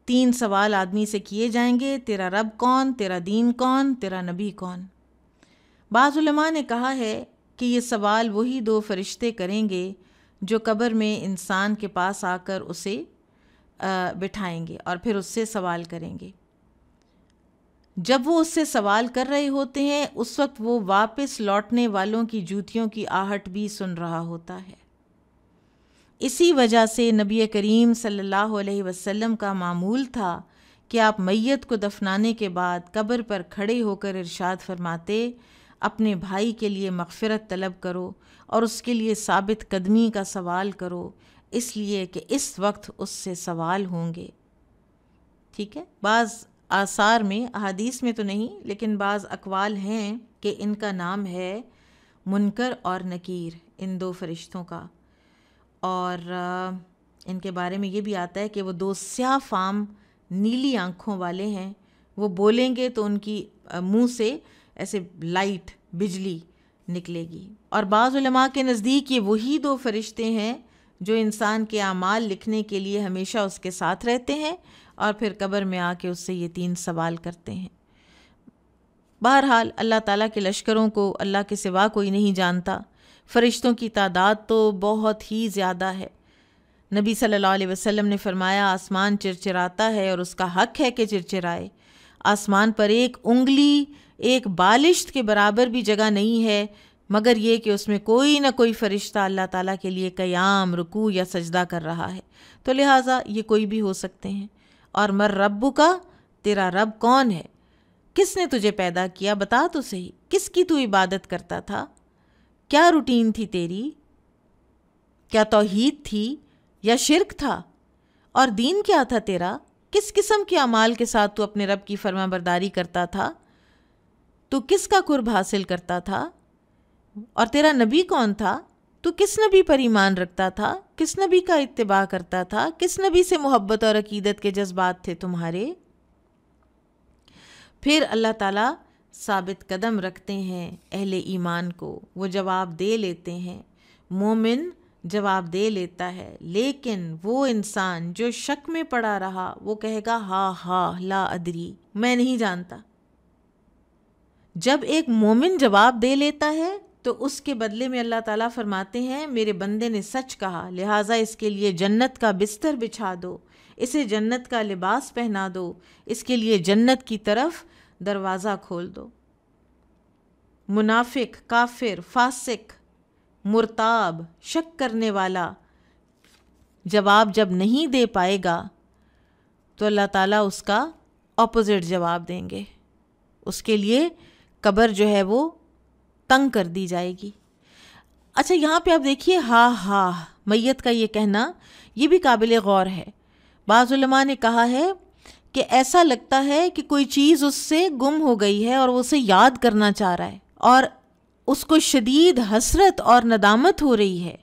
3 سوال آدمی سے کیے جائیں گے، تیرا رب کون، تیرا دین کون، تیرا نبی کون۔ بعض علماء نے کہا ہے کہ یہ سوال وہی 2 فرشتے کریں گے جو قبر میں انسان کے پاس آ کر اسے بٹھائیں گے اور پھر اس سے سوال کریں گے۔ جب وہ اس سے سوال کر رہے ہوتے ہیں اس وقت وہ واپس لوٹنے والوں کی جوتیوں کی آہٹ بھی سن رہا ہوتا ہے۔ اسی وجہ سے نبی کریم صلی اللہ علیہ وسلم کا معمول تھا کہ آپ میت کو دفنانے کے بعد قبر پر کھڑے ہو کر ارشاد فرماتے، اپنے بھائی کے لیے مغفرت طلب کرو اور اس کے لیے ثابت قدمی کا سوال کرو، اس لیے کہ اس وقت اس سے سوال ہوں گے، ٹھیک ہے۔ بعض آثار میں، احادیث میں تو نہیں لیکن بعض اقوال ہیں کہ ان کا نام ہے منکر اور نکیر، ان 2 فرشتوں کا، اور ان کے بارے میں یہ بھی آتا ہے کہ وہ 2 سیاہ فام نیلی آنکھوں والے ہیں، وہ بولیں گے تو ان کی منہ سے ایسے لائٹ، بجلی نکلے گی۔ اور بعض علماء کے نزدیک یہ وہی 2 فرشتے ہیں جو انسان کے اعمال لکھنے کے لیے ہمیشہ اس کے ساتھ رہتے ہیں اور پھر قبر میں آ کے اس سے یہ 3 سوال کرتے ہیں۔ بہرحال اللہ تعالیٰ کے لشکروں کو اللہ کے سوا کوئی نہیں جانتا، فرشتوں کی تعداد تو بہت ہی زیادہ ہے۔ نبی صلی اللہ علیہ وسلم نے فرمایا، آسمان چرچراتا ہے اور اس کا حق ہے کہ چرچرائے، آسمان پر ایک انگلی، ایک بالشت کے برابر بھی جگہ نہیں ہے مگر یہ کہ اس میں کوئی نہ کوئی فرشتہ اللہ تعالیٰ کے لیے قیام، رکوع یا سجدہ کر رہا ہے، تو لہٰذا یہ کوئی بھی ہو سکتے ہیں۔ اور مر ربو کا، تیرا رب کون ہے، کس نے تجھے پیدا کیا، بتا تو صحیح، کس کی تو عبادت کرتا تھا، کیا روٹین تھی تیری، کیا توحید تھی یا شرک تھا، اور دین کیا تھا تیرا، کس قسم کے اعمال کے ساتھ تو اپنے رب کی فرما برداری کرتا تھا، تو کس کا قرب حاصل کرتا تھا، اور تیرا نبی کون تھا، تو کس نبی پر ایمان رکھتا تھا، کس نبی کا اتباع کرتا تھا، کس نبی سے محبت اور عقیدت کے جذبات تھے تمہارے۔ پھر اللہ تعالیٰ ثابت قدم رکھتے ہیں اہل ایمان کو، وہ جواب دے لیتے ہیں، مومن جواب دے لیتا ہے، لیکن وہ انسان جو شک میں پڑا رہا وہ کہے گا ہاں لا ادری، میں نہیں جانتا۔ جب ایک مومن جواب دے لیتا ہے تو اس کے بدلے میں اللہ تعالیٰ فرماتے ہیں میرے بندے نے سچ کہا، لہٰذا اس کے لیے جنت کا بستر بچھا دو، اسے جنت کا لباس پہنا دو، اس کے لیے جنت کی طرف دروازہ کھول دو۔ منافق، کافر، فاسق، مرتاب، شک کرنے والا جواب جب نہیں دے پائے گا تو اللہ تعالیٰ اس کا اپوزٹ جواب دیں گے، اس کے لیے قبر جو ہے وہ تنگ کر دی جائے گی۔ اچھا یہاں پہ آپ دیکھیے ہاں میت کا یہ کہنا یہ بھی قابل غور ہے۔ بعض علماء نے کہا ہے کہ ایسا لگتا ہے کہ کوئی چیز اس سے گم ہو گئی ہے اور وہ اسے یاد کرنا چاہ رہا ہے اور اس کو شدید حسرت اور ندامت ہو رہی ہے،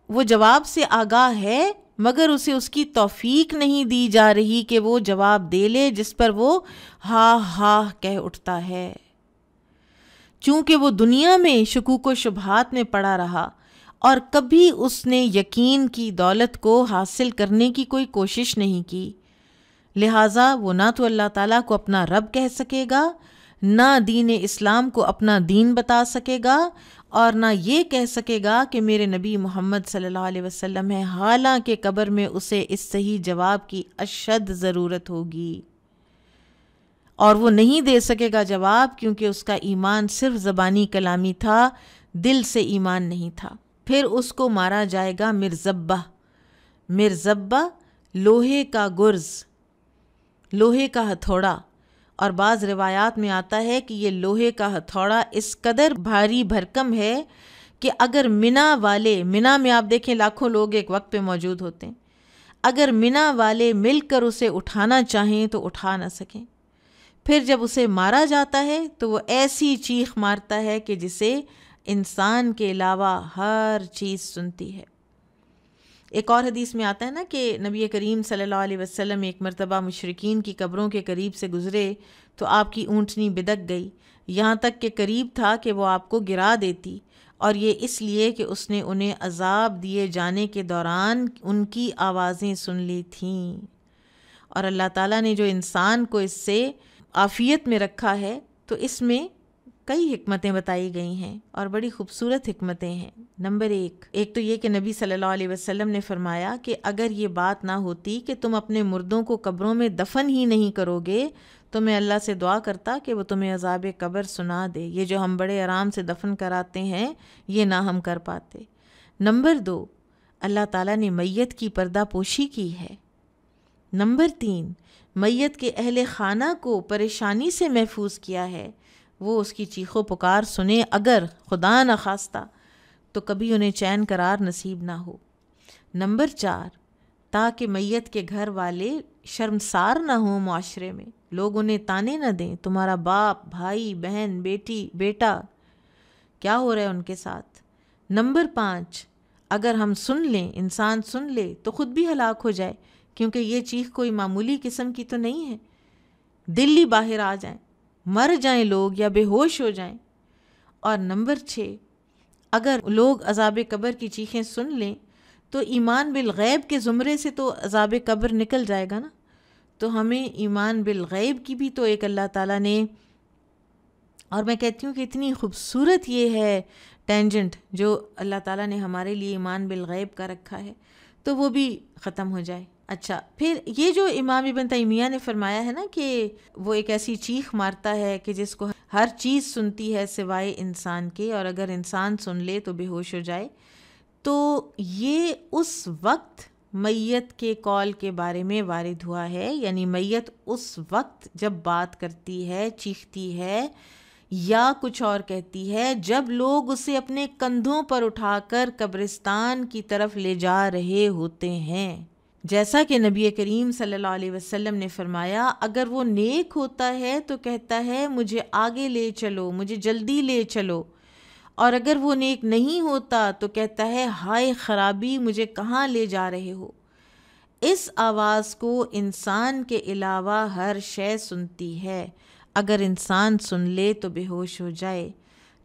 وہ جواب سے آگاہ ہے مگر اسے اس کی توفیق نہیں دی جا رہی کہ وہ جواب دے لے جس پر وہ ہاں کہہ اٹھتا ہے۔ چونکہ وہ دنیا میں شکوک و شبہات میں پڑا رہا اور کبھی اس نے یقین کی دولت کو حاصل کرنے کی کوئی کوشش نہیں کی، لہٰذا وہ نہ تو اللہ تعالیٰ کو اپنا رب کہہ سکے گا، نہ دین اسلام کو اپنا دین بتا سکے گا، اور نہ یہ کہہ سکے گا کہ میرے نبی محمد صلی اللہ علیہ وسلم ہے، حالانکہ قبر میں اسے اس صحیح جواب کی اشد ضرورت ہوگی۔ اور وہ نہیں دے سکے گا جواب، کیونکہ اس کا ایمان صرف زبانی کلامی تھا، دل سے ایمان نہیں تھا۔ پھر اس کو مارا جائے گا مرزبہ۔ مرزبہ لوہے کا گرز، لوہے کا ہتھوڑا، اور بعض روایات میں آتا ہے کہ یہ لوہے کا ہتھوڑا اس قدر بھاری بھرکم ہے کہ اگر منہ میں آپ دیکھیں لاکھوں لوگ ایک وقت پہ موجود ہوتے ہیں، اگر منہ والے مل کر اسے اٹھانا چاہیں تو اٹھا نہ سکیں۔ پھر جب اسے مارا جاتا ہے تو وہ ایسی چیخ مارتا ہے کہ جسے انسان کے علاوہ ہر چیز سنتی ہے۔ ایک اور حدیث میں آتا ہے نا کہ نبی کریم صلی اللہ علیہ وسلم ایک مرتبہ مشرکین کی قبروں کے قریب سے گزرے تو آپ کی اونٹنی بدک گئی، یہاں تک کہ قریب تھا کہ وہ آپ کو گرا دیتی، اور یہ اس لیے کہ اس نے انہیں عذاب دیے جانے کے دوران ان کی آوازیں سن لی تھیں۔ اور اللہ تعالیٰ نے جو انسان کو اس سے عافیت میں رکھا ہے تو اس میں کئی حکمتیں بتائی گئی ہیں اور بڑی خوبصورت حکمتیں ہیں۔ نمبر ایک تو یہ کہ نبی صلی اللہ علیہ وسلم نے فرمایا کہ اگر یہ بات نہ ہوتی کہ تم اپنے مردوں کو قبروں میں دفن ہی نہیں کرو گے تو میں اللہ سے دعا کرتا کہ وہ تمہیں عذاب قبر سنا دے۔ یہ جو ہم بڑے آرام سے دفن کراتے ہیں یہ نہ ہم کر پاتے۔ نمبر 2، اللہ تعالیٰ نے میت کی پردہ پوشی کی ہے۔ نمبر 3، میت کے اہل خانہ کو پریشانی سے محفوظ کیا ہے، وہ اس کی چیخ و پکار سنیں اگر خدا نہ خواستہ تو کبھی انہیں چین قرار نصیب نہ ہو۔ نمبر 4، تاکہ میت کے گھر والے شرمسار نہ ہوں، معاشرے میں لوگ انہیں تانے نہ دیں، تمہارا باپ، بھائی، بہن، بیٹی، بیٹا کیا ہو رہا ہے ان کے ساتھ۔ نمبر 5، اگر ہم سن لیں، انسان سن لے تو خود بھی ہلاک ہو جائے، کیونکہ یہ چیخ کوئی معمولی قسم کی تو نہیں ہے، دل ہی باہر آ جائیں، مر جائیں لوگ یا بے ہوش ہو جائیں۔ اور نمبر 6، اگر لوگ عذاب قبر کی چیخیں سن لیں تو ایمان بالغیب کے زمرے سے تو عذاب قبر نکل جائے گا نا، تو ہمیں ایمان بالغیب کی بھی تو ایک اللہ تعالیٰ نے، اور میں کہتی ہوں کہ اتنی خوبصورت یہ ہے ٹینجنٹ جو اللہ تعالیٰ نے ہمارے لیے ایمان بالغیب کا رکھا ہے، تو وہ بھی ختم ہو جائے۔ اچھا، پھر یہ جو امام ابن تیمیہ نے فرمایا ہے نا کہ وہ ایک ایسی چیخ مارتا ہے کہ جس کو ہر چیز سنتی ہے سوائے انسان کے، اور اگر انسان سن لے تو بے ہوش ہو جائے، تو یہ اس وقت میت کے قول کے بارے میں وارد ہوا ہے، یعنی میت اس وقت جب بات کرتی ہے، چیختی ہے یا کچھ اور کہتی ہے جب لوگ اسے اپنے کندھوں پر اٹھا کر قبرستان کی طرف لے جا رہے ہوتے ہیں۔ جیسا کہ نبی کریم صلی اللہ علیہ وسلم نے فرمایا، اگر وہ نیک ہوتا ہے تو کہتا ہے مجھے آگے لے چلو، مجھے جلدی لے چلو، اور اگر وہ نیک نہیں ہوتا تو کہتا ہے ہائے خرابی، مجھے کہاں لے جا رہے ہو۔ اس آواز کو انسان کے علاوہ ہر شے سنتی ہے، اگر انسان سن لے تو بے ہوش ہو جائے۔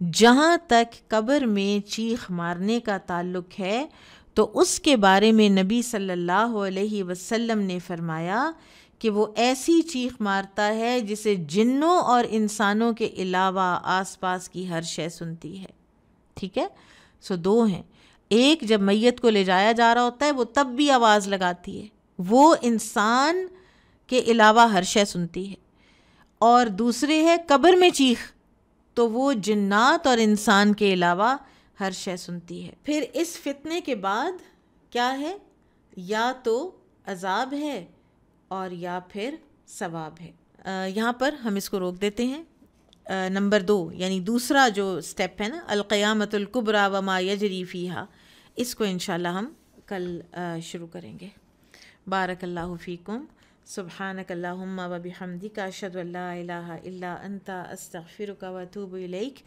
جہاں تک قبر میں چیخ مارنے کا تعلق ہے تو اس کے بارے میں نبی صلی اللہ علیہ وسلم نے فرمایا کہ وہ ایسی چیخ مارتا ہے جسے جنوں اور انسانوں کے علاوہ آس پاس کی ہر شے سنتی ہے۔ ٹھیک ہے، سو 2 ہیں، ایک جب میت کو لے جایا جا رہا ہوتا ہے وہ تب بھی آواز لگاتی ہے، وہ انسان کے علاوہ ہر شے سنتی ہے، اور دوسرے ہے قبر میں چیخ، تو وہ جنات اور انسان کے علاوہ ہر شے سنتی ہے۔ پھر اس فتنے کے بعد کیا ہے؟ یا تو عذاب ہے اور یا پھر ثواب ہے۔ یہاں پر ہم اس کو روک دیتے ہیں۔ نمبر 2 یعنی دوسرا جو سٹیپ ہے نا، القیامت الکبریٰ وما یجری فیہا، اس کو انشاءاللہ ہم کل شروع کریں گے۔ بارک اللہ فیکم، سبحانک اللہم و بحمدک، اشہد ان لا الہ الا انت، استغفرک و اتوب الیک۔